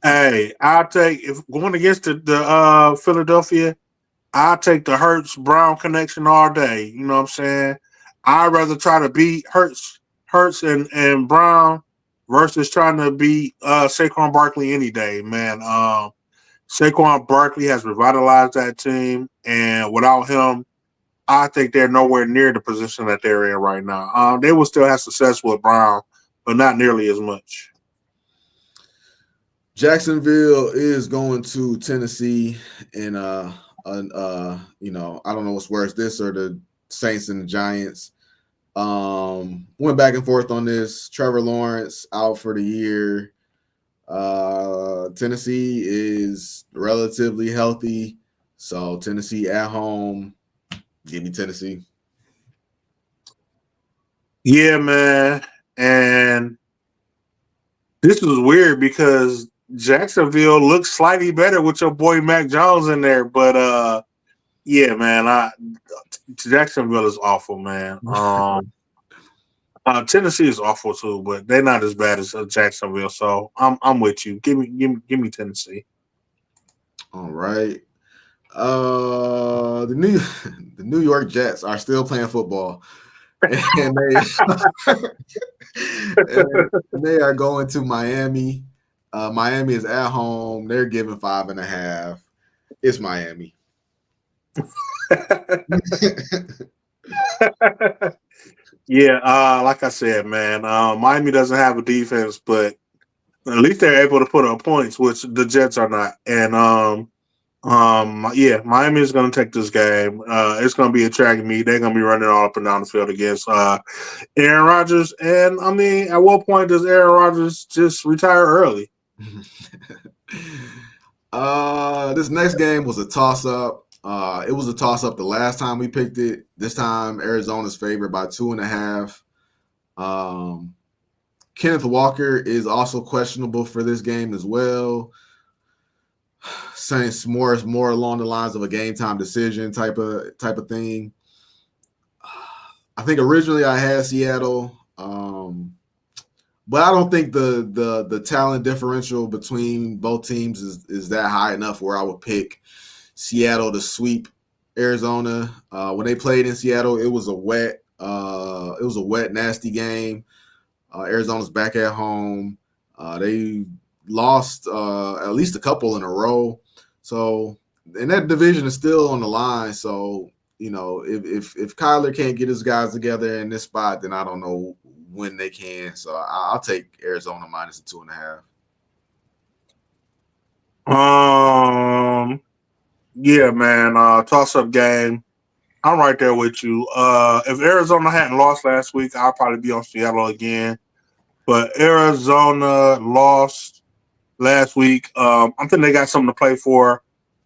Hey, I'll take if going against the Philadelphia. I'll take the Hurts Brown connection all day. You know what I'm saying? I'd rather try to beat Hurts and Brown versus trying to beat Saquon Barkley any day, man. Saquon Barkley has revitalized that team, and without him, I think they're nowhere near the position that they're in right now. They will still have success with Brown, but not nearly as much. Jacksonville is going to Tennessee, and I don't know what's worse, this or the Saints and the Giants. Went back and forth on this. Trevor Lawrence out for the year. Tennessee is relatively healthy, so Tennessee at home. Give me Tennessee. Yeah, man. And this is weird because Jacksonville looks slightly better with your boy Mac Jones in there, but yeah, man, Jacksonville is awful, man. Tennessee is awful too, but they're not as bad as Jacksonville. So I'm with you. Give me Tennessee. All right. The New the New York Jets are still playing football, and and they are going to Miami. Miami is at home. They're giving 5.5. It's Miami. Yeah, like I said, man, Miami doesn't have a defense, but at least they're able to put up points, which the Jets are not. And yeah, Miami is going to take this game. It's going to be a track meet. They're going to be running all up and down the field against Aaron Rodgers. And I mean, at what point does Aaron Rodgers just retire early? This next game was a toss up. It was a toss up the last time we picked it. This time, Arizona's favored by 2.5. Kenneth Walker is also questionable for this game as well. Saints more along the lines of a game time decision type of thing. I think originally I had Seattle, but I don't think the talent differential between both teams is that high enough where I would pick Seattle to sweep Arizona. When they played in Seattle, it was a wet, nasty game. Arizona's back at home. They lost at least a couple in a row. So, and that division is still on the line. So, if Kyler can't get his guys together in this spot, then I don't know when they can. So I'll take Arizona minus the 2.5. Yeah, man, toss up game. I'm right there with you. If Arizona hadn't lost last week, I'll probably be on Seattle again. But Arizona lost last week. I think they got something to play for.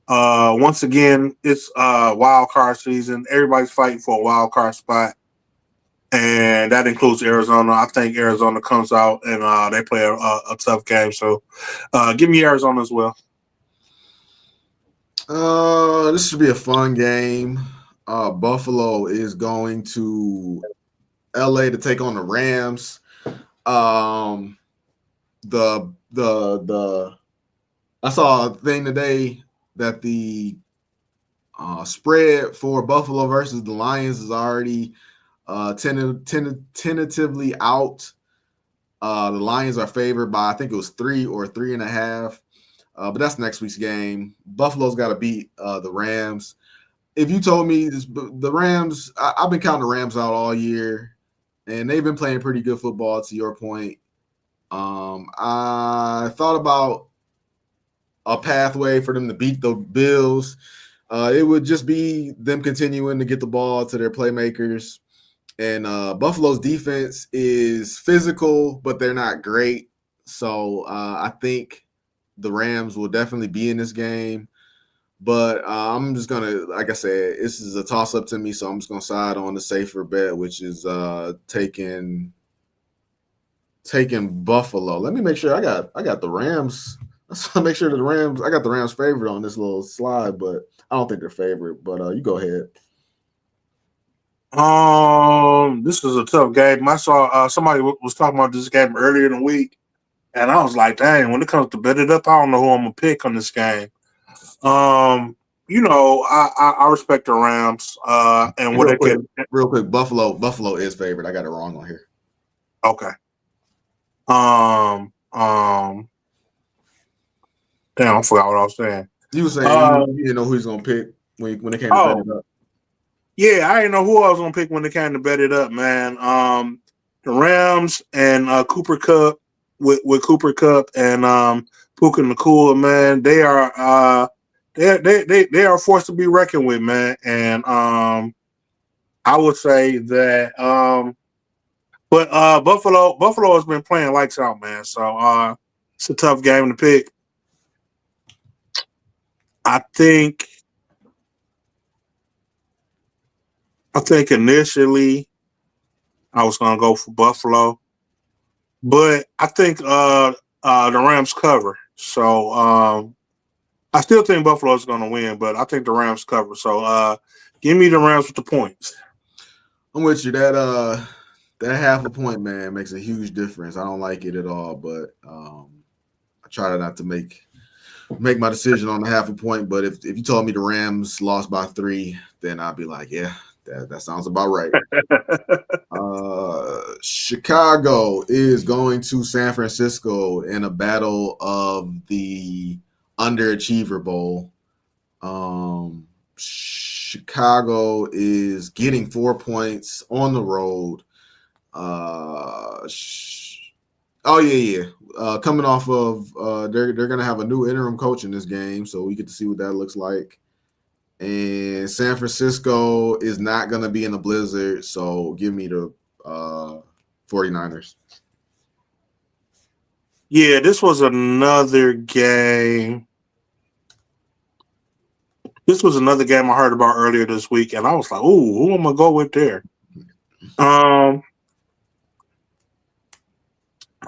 Once again, it's wild card season. Everybody's fighting for a wild card spot, and that includes Arizona. I think Arizona comes out and they play a tough game. So, give me Arizona as well. This should be a fun game. Buffalo is going to LA to take on the Rams. The I saw a thing today that the spread for Buffalo versus the Lions is already tentatively out. The Lions are favored by I think it was 3 or 3.5. But that's next week's game. Buffalo's got to beat the Rams. If you told me the Rams, I've been counting the Rams out all year, and they've been playing pretty good football. To your point, I thought about a pathway for them to beat the Bills. It would just be them continuing to get the ball to their playmakers. And Buffalo's defense is physical, but they're not great. So I think the Rams will definitely be in this game. But I'm just going to, like I said, this is a toss-up to me, so I'm just going to side on the safer bet, which is taking Buffalo. Let me make sure I got the Rams. Let's make sure that the Rams. I got the Rams favorite on this little slide, but I don't think they're favorite. But you go ahead. This is a tough game. I saw somebody was talking about this game earlier in the week, and I was like, "Dang!" When it comes to bet it up, I don't know who I'm gonna pick on this game. Um, I respect the Rams. And what Real they quick, can. Buffalo is favorite. I got it wrong on here. Okay. Um. Damn, I forgot what I was saying. You were saying you didn't know who he's gonna pick when it came to betting up. Yeah, I didn't know who I was gonna pick when it came to bet it up, man. The Rams and Cooper Cup with Cooper Cup and Puka Nakua, man. They are they are a force to be reckoned with, man. And I would say that but Buffalo has been playing lights out, man. So it's a tough game to pick. I think initially I was gonna go for Buffalo, but I think the Rams cover. So I still think Buffalo is gonna win, but I think the Rams cover. So give me the Rams with the points. I'm with you. That half a point, man, makes a huge difference. I don't like it at all, but I try not to make my decision on the half a point. But if you told me the Rams lost by 3, then I'd be like, yeah, that sounds about right. Chicago is going to San Francisco in a battle of the underachiever bowl. Chicago is getting 4 points on the road. Coming off of they're gonna have a new interim coach in this game, so we get to see what that looks like. And San Francisco is not gonna be in a blizzard, so give me the 49ers. Yeah, this was another game. This was another game I heard about earlier this week, and I was like, "Ooh, who am I gonna go with there?"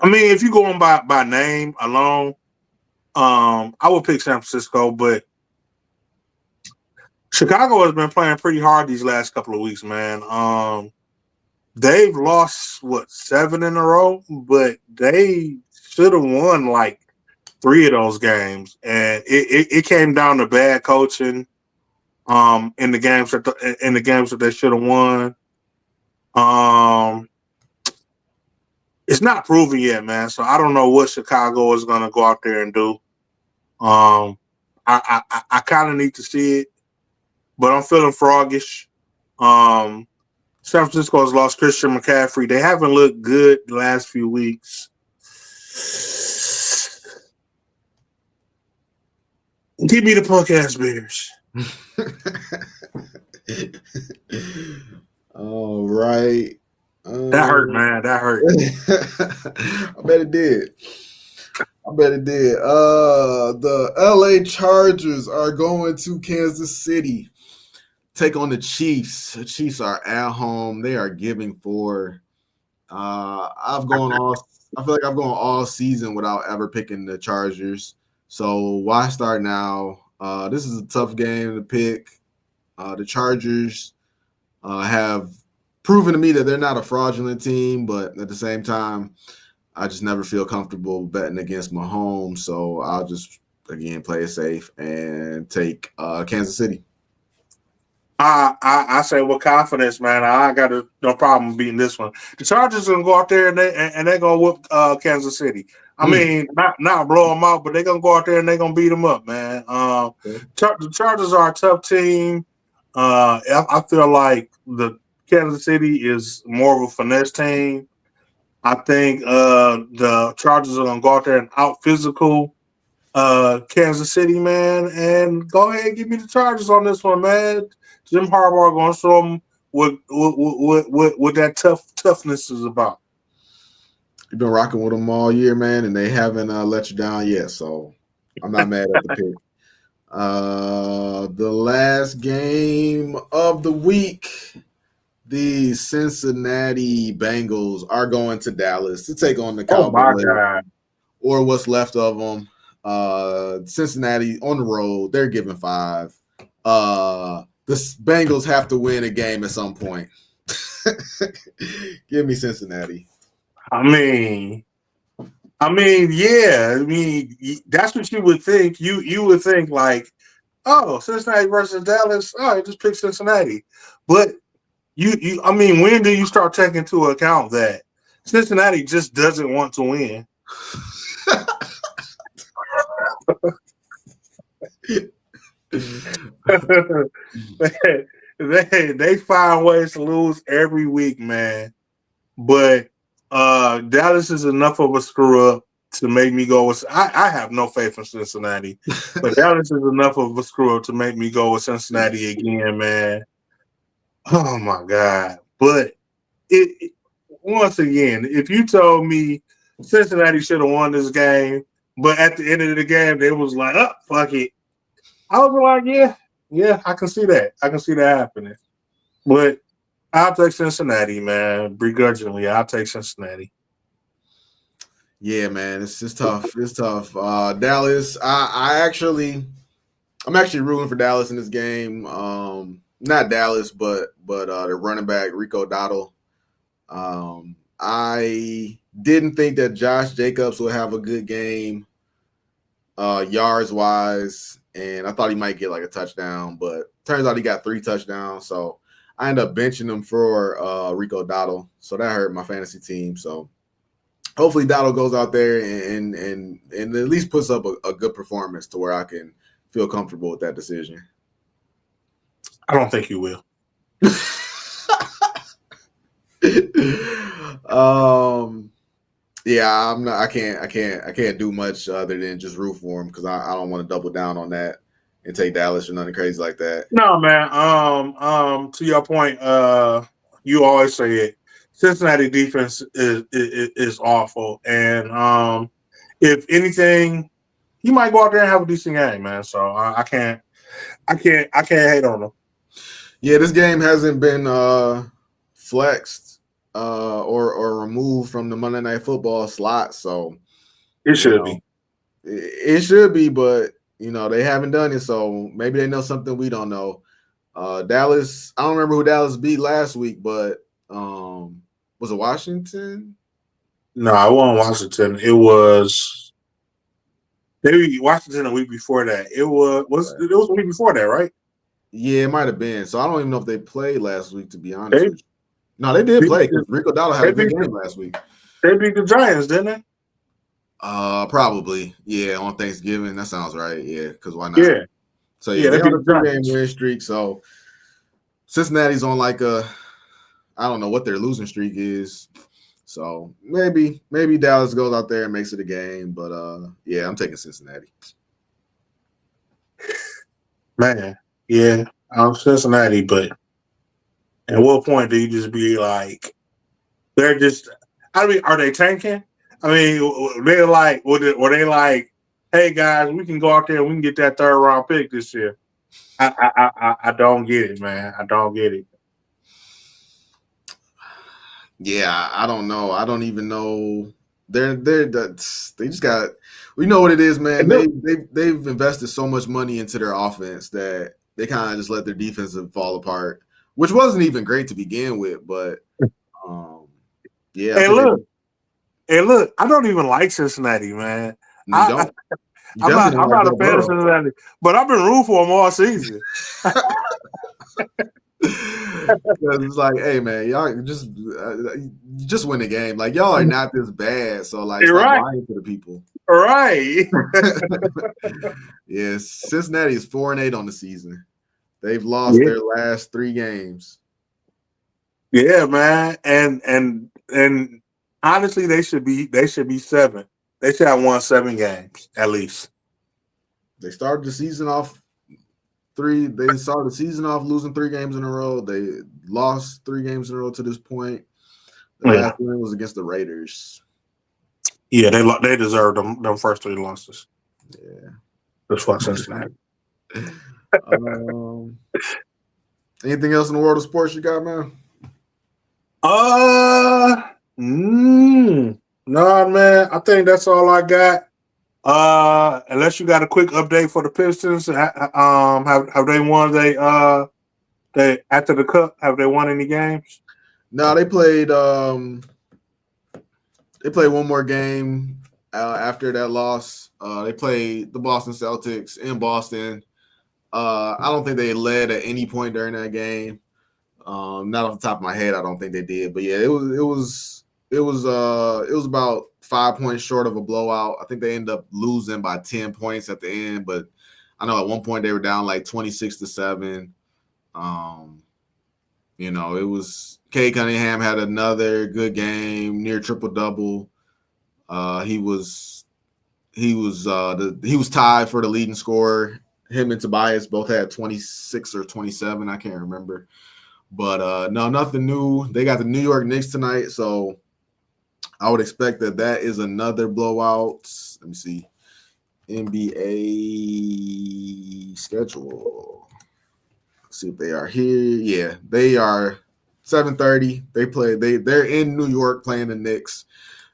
I mean, if you go on by name alone, I would pick San Francisco, but Chicago has been playing pretty hard these last couple of weeks, man. They've lost 7 in a row, but they should have won like 3 of those games, and it came down to bad coaching. In the games that they should have won. It's not proven yet, man. So I don't know what Chicago is going to go out there and do. I kind of need to see it, but I'm feeling froggish. San Francisco has lost Christian McCaffrey. They haven't looked good the last few weeks. Give me the punk ass Bears. All right. That hurt, man. That hurt. I bet it did. I bet it did. The LA Chargers are going to Kansas City. Take on the Chiefs. The Chiefs are at home. They are giving four. I've gone all. I feel like I've gone all season without ever picking the Chargers. So why start now? This is a tough game to pick. The Chargers have proven to me that they're not a fraudulent team, but at the same time, I just never feel comfortable betting against Mahomes. So I'll just again play it safe and take Kansas City. I say with confidence, man. I got no problem beating this one. The Chargers gonna go out there and they gonna whoop Kansas City. I Mm. mean, not blow them out, but they gonna go out there and they gonna beat them up, man. Okay. The Chargers are a tough team. I feel like the Kansas City is more of a finesse team. I think the Chargers are gonna go out there and out physical Kansas City, man, and go ahead and give me the Chargers on this one, man. Jim Harbaugh gonna show them what that toughness is about. You've been rocking with them all year, man, and they haven't let you down yet. So I'm not mad at the pick. The last game of the week, the Cincinnati Bengals are going to Dallas to take on the Oh my Cowboys God! or what's left of them. Cincinnati on the road, they're giving five. The Bengals have to win a game at some point. Give me Cincinnati. I mean, yeah. I mean, that's what you would think. You would think like, oh, Cincinnati versus Dallas. Oh, just pick Cincinnati. But I mean, when do you start taking into account that Cincinnati just doesn't want to win? they find ways to lose every week, man. But Dallas is enough of a screw up to make me go with. I have no faith in Cincinnati, but Dallas is enough of a screw up to make me go with Cincinnati again, man. Oh my God! But it once again, if you told me Cincinnati should have won this game, but at the end of the game they was like, "Oh, fuck it," I was like, "Yeah, I can see that. I can see that happening." But I'll take Cincinnati, man. Begrudgingly, I'll take Cincinnati. Yeah, man, it's just tough. It's tough. Dallas, I'm actually rooting for Dallas in this game. Not Dallas, but the running back Rico Dottle. I didn't think that Josh Jacobs would have a good game, yards wise, and I thought he might get like a touchdown, but turns out he got 3 touchdowns. So I ended up benching him for Rico Dottle, so that hurt my fantasy team. So hopefully Dottle goes out there and at least puts up a good performance to where I can feel comfortable with that decision. I don't think you will. Yeah, I'm not. I can't do much other than just root for him because I don't want to double down on that and take Dallas or nothing crazy like that. No, man. To your point, you always say it. Cincinnati defense is awful, and if anything, he might go out there and have a decent game, man. So I can't hate on him. Yeah, this game hasn't been flexed or removed from the Monday Night Football slot, so It you should know be. it should be, but they haven't done it, so maybe they know something we don't know. Dallas, I don't remember who Dallas beat last week, but was it Washington? No, I wasn't Washington. It was maybe Washington a week before that. It was a week before that, right? Yeah, it might have been. So I don't even know if they played last week, to be honest They with you. No, they did beat play the, because Rico Dowdle had they a good beat the, game last week. they beat the Giants, didn't they? Probably. Yeah, on Thanksgiving. That sounds right. Yeah, because why not? Yeah, So yeah, yeah, they they on beat a the 2 game Giants. win streak. So Cincinnati's on like I don't know what their losing streak is. So maybe Dallas goes out there and makes it a game. But yeah, I'm taking Cincinnati. Man, yeah, I'm Cincinnati, but at what point do you just be like, they're just? I mean, are they tanking? I mean, they're like, were they like, hey guys, we can go out there and we can get that third round pick this year? I don't get it, man. I don't get it. Yeah, I don't know. I don't even know. They just got. We know what it is, man. And They've invested so much money into their offense that they kind of just let their defense fall apart, which wasn't even great to begin with. But um, yeah, I and think they. look, and look, I don't even like Cincinnati, man. You I, don't. You definitely don't I'm like not a Joe fan of Burrow. Cincinnati, but I've been rooting for them all season. Because it's like, hey man, y'all just win the game. Like y'all are not this bad, so like You're stop right, lying to the people. right. Yes, Cincinnati is 4-8 on the season. They've lost Yeah, their last 3 games. yeah, man. And honestly, they should be seven. They should have won 7 games at least. They started the season off three. They started the season off losing 3 games in a row. They lost 3 games in a row to this point. The Yeah, last win was against the Raiders. yeah. They deserve them first 3 losses. Yeah. That's why Cincinnati. Um, anything else in the world of sports you got, man? Uh, nah, man. I think that's all I got. Unless you got a quick update for the Pistons, have they won? They after the cup, have they won any games? No, they played one more game after that loss. They played the Boston Celtics in Boston. I don't think they led at any point during that game. Not off the top of my head, I don't think they did. But yeah, it was about 5 points short of a blowout. I think they ended up losing by 10 points at the end, but I know at one point they were down like 26-7. Um, it was Kay Cunningham had another good game, near triple double. He was he was tied for the leading scorer. Him and Tobias both had 26 or 27. I can't remember. But no, nothing new. They got the New York Knicks tonight, so I would expect that is another blowout. Let me see. NBA schedule. Let's see if they are here. Yeah, they are 7:30. They're in New York playing the Knicks.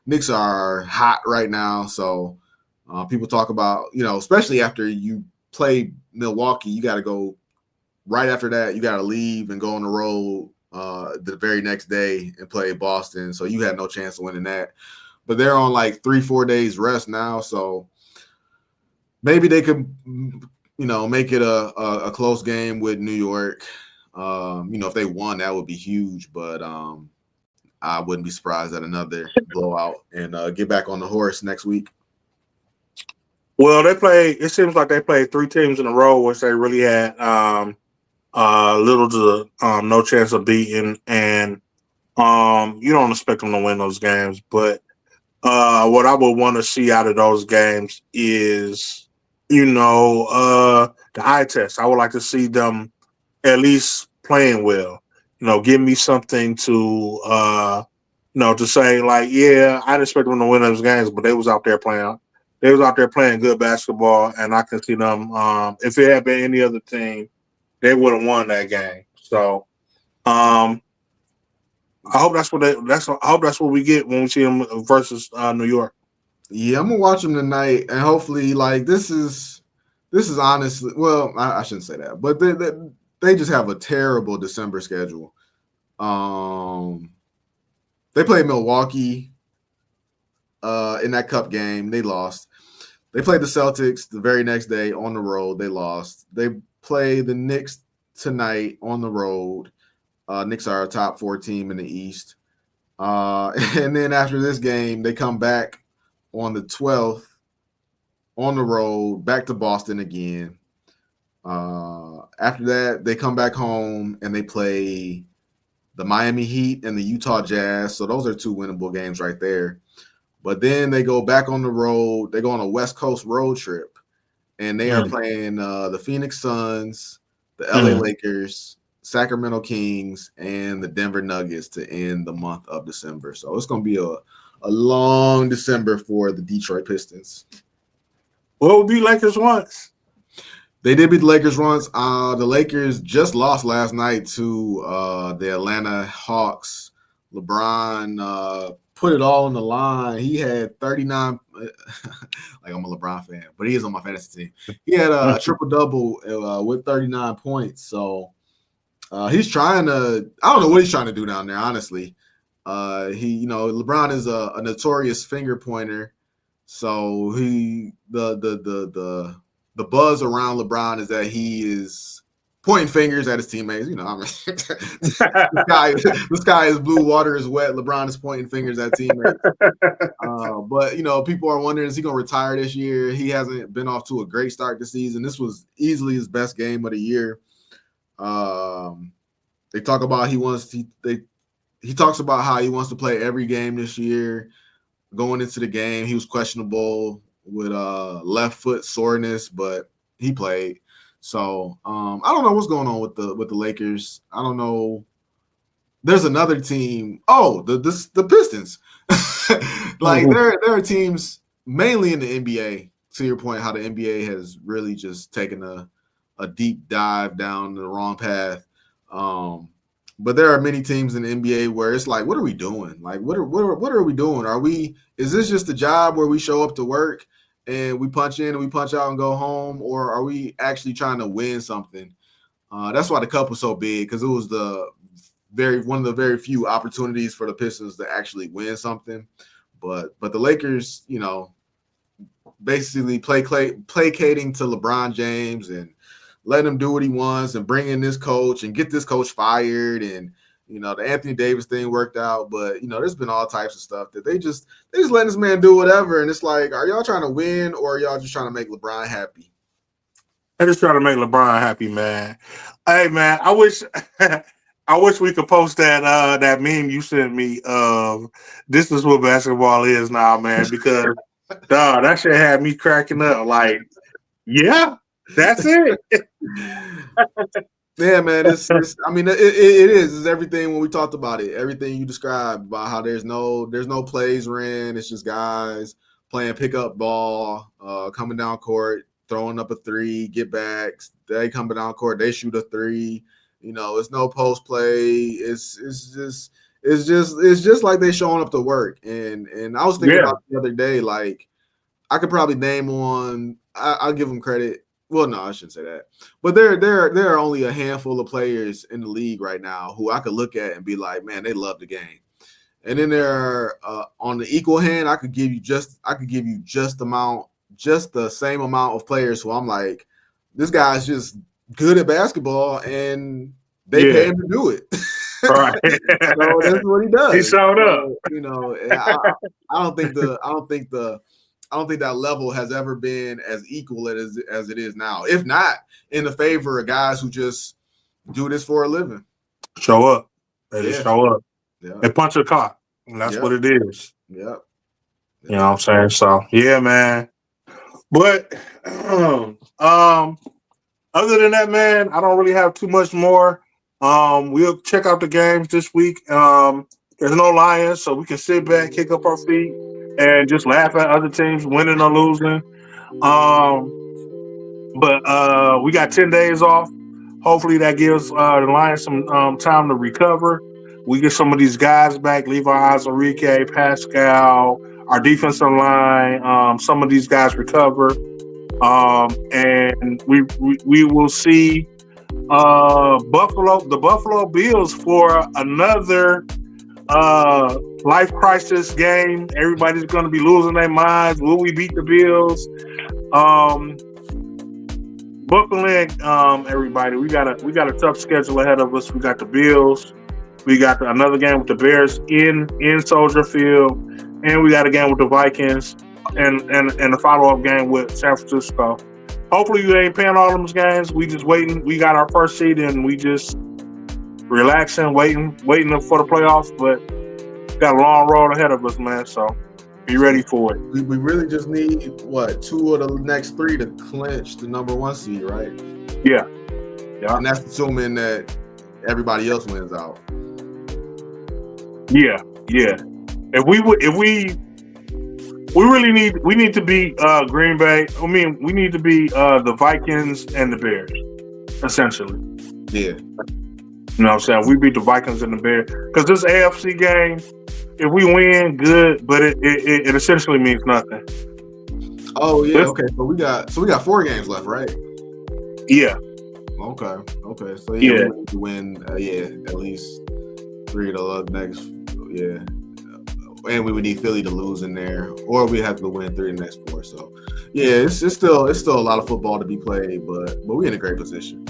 Knicks are hot right now, so people talk about, especially after you play Milwaukee, you got to go right after that. You got to leave and go on the road the very next day and play Boston. So you had no chance of winning that. But they're on like 3-4 days rest now, so maybe they could, make it a close game with New York. If they won, that would be huge. But I wouldn't be surprised at another blowout and get back on the horse next week. Well, they play. It seems like they played 3 teams in a row, which they really had little to no chance of beating, and you don't expect them to win those games. But what I would want to see out of those games is, the eye test. I would like to see them at least playing well. Give me something to say like, yeah, I didn't expect them to win those games, but they was out there playing. They was out there playing good basketball, and I can see them. If it had been any other team, they would have won that game. So, um, I hope that's what I hope that's what we get when we see them versus New York. Yeah, I'm gonna watch them tonight, and hopefully, like this is honestly, well, I shouldn't say that, but they just have a terrible December schedule. Um, they played Milwaukee in that cup game. They lost. They played the Celtics the very next day on the road. They lost. They play the Knicks tonight on the road. Knicks are a top 4 team in the East. And then after this game, they come back on the 12th on the road, back to Boston again. After that, they come back home and they play the Miami Heat and the Utah Jazz. So those are 2 winnable games right there. But then they go back on the road. They go on a West Coast road trip, and they are Mm. playing the Phoenix Suns, the LA Mm. Lakers, Sacramento Kings, and the Denver Nuggets to end the month of December. So it's going to be a long December for the Detroit Pistons. What would be Lakers once? They did beat the Lakers once. The Lakers just lost last night to the Atlanta Hawks. LeBron put it all on the line. He had 39. Like, I'm a LeBron fan, but he is on my fantasy team. He had a triple-double with 39 points. So he's trying to – I don't know what he's trying to do down there, honestly. LeBron is a notorious finger pointer. So the buzz around LeBron is that he is pointing fingers at his teammates. The sky is blue, water is wet. LeBron is pointing fingers at teammates. But people are wondering, is he going to retire this year? He hasn't been off to a great start this season. This was easily his best game of the year. They talk about he talks about how he wants to play every game this year. Going into the game, he was questionable with left foot soreness, but he played. So I don't know what's going on with the Lakers. I don't know. There's another team. Oh, the Pistons. Like there are teams mainly in the NBA. To your point, how the NBA has really just taken a deep dive down the wrong path. But there are many teams in the NBA where it's like, what are we doing? Like, what are we doing? Is this just a job where we show up to work and we punch in and we punch out and go home, or are we actually trying to win something? That's why the cup was so big, because it was one of the very few opportunities for the Pistons to actually win something. But the Lakers, basically placating to LeBron James and letting him do what he wants and bring in this coach and get this coach fired. And, the Anthony Davis thing worked out, but, there's been all types of stuff that they just letting this man do whatever. And it's like, are y'all trying to win, or are y'all just trying to make LeBron happy? I just trying to make LeBron happy, man. Hey, man, I wish we could post that meme you sent me of this is what basketball is now, man, because that shit had me cracking up. Like, yeah, that's it. Yeah, man. It is. It's everything when we talked about it. Everything you described about how there's no plays ran. It's just guys playing pickup ball, coming down court, throwing up a three, get backs. They coming down court, they shoot a three. It's no post play. It's just like they showing up to work. And I was thinking about the other day, like I could probably name one. I'll give them credit. Well, no, I shouldn't say that. But there are only a handful of players in the league right now who I could look at and be like, man, they love the game. And then there are on the equal hand, I could give you just the same amount of players who I'm like, this guy's just good at basketball and they pay him to do it. Right. So that's what he does. He showed up. I don't think that level has ever been as equal as it is now. If not, in the favor of guys who just do this for a living. Show up. They just show up. Yeah. They punch a clock. And that's what it is. Yep. You know what I'm saying? So, yeah, man. But other than that, man, I don't really have too much more. We'll check out the games this week. There's no Lions, so we can sit back, kick up our feet, and just laugh at other teams winning or losing. But we got 10 days off. Hopefully that gives the Lions some time to recover. We get some of these guys back, Levi Onwuzurike, Pascal, our defensive line. Some of these guys recover. And we will see the Buffalo Bills for another life crisis game. Everybody's going to be losing their minds. Will we beat the Bills? Buckle in, everybody. We got a tough schedule ahead of us. We got the Bills. We got another game with the Bears in Soldier Field, and we got a game with the Vikings, and a follow-up game with San Francisco. Hopefully you ain't paying all those games. We just waiting. We got our first seed and we just relaxing, waiting for the playoffs. But got a long road ahead of us, man. So be ready for it. We really just need 2 of the next 3 to clinch the number 1 seed, right? Yeah. And that's assuming that everybody else wins out. Yeah. If we really need to beat Green Bay. I mean, we need to beat the Vikings and the Bears, essentially. Yeah. You know what I'm saying? We beat the Vikings and the Bears because this AFC game, if we win, good, but it essentially means nothing. Oh yeah. This, Okay. So we got 4 games left, right? yeah, Okay. Okay. So yeah, we yeah. would need to win. At least 3 of the next. Yeah. And we would need Philly to lose in there, or we have to win 3 of the next 4. So, yeah, it's still a lot of football to be played, but we're in a great position.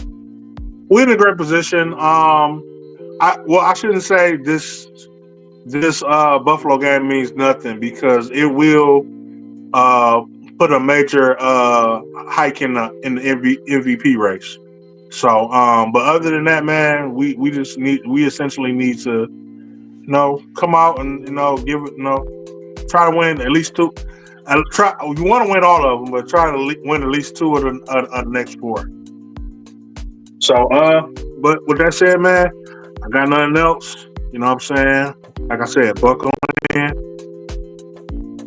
We're in a great position. I shouldn't say this Buffalo game means nothing because it will uh put a major hike in the MVP race. So, but other than that, man, we essentially need to come out and give it try to win at least two. Try you want to win all of them, but try to win at least 2 of the next 4. So, but with that said, man, I got nothing else. You know what I'm saying? Like I said, buckle in,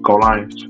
go Lions.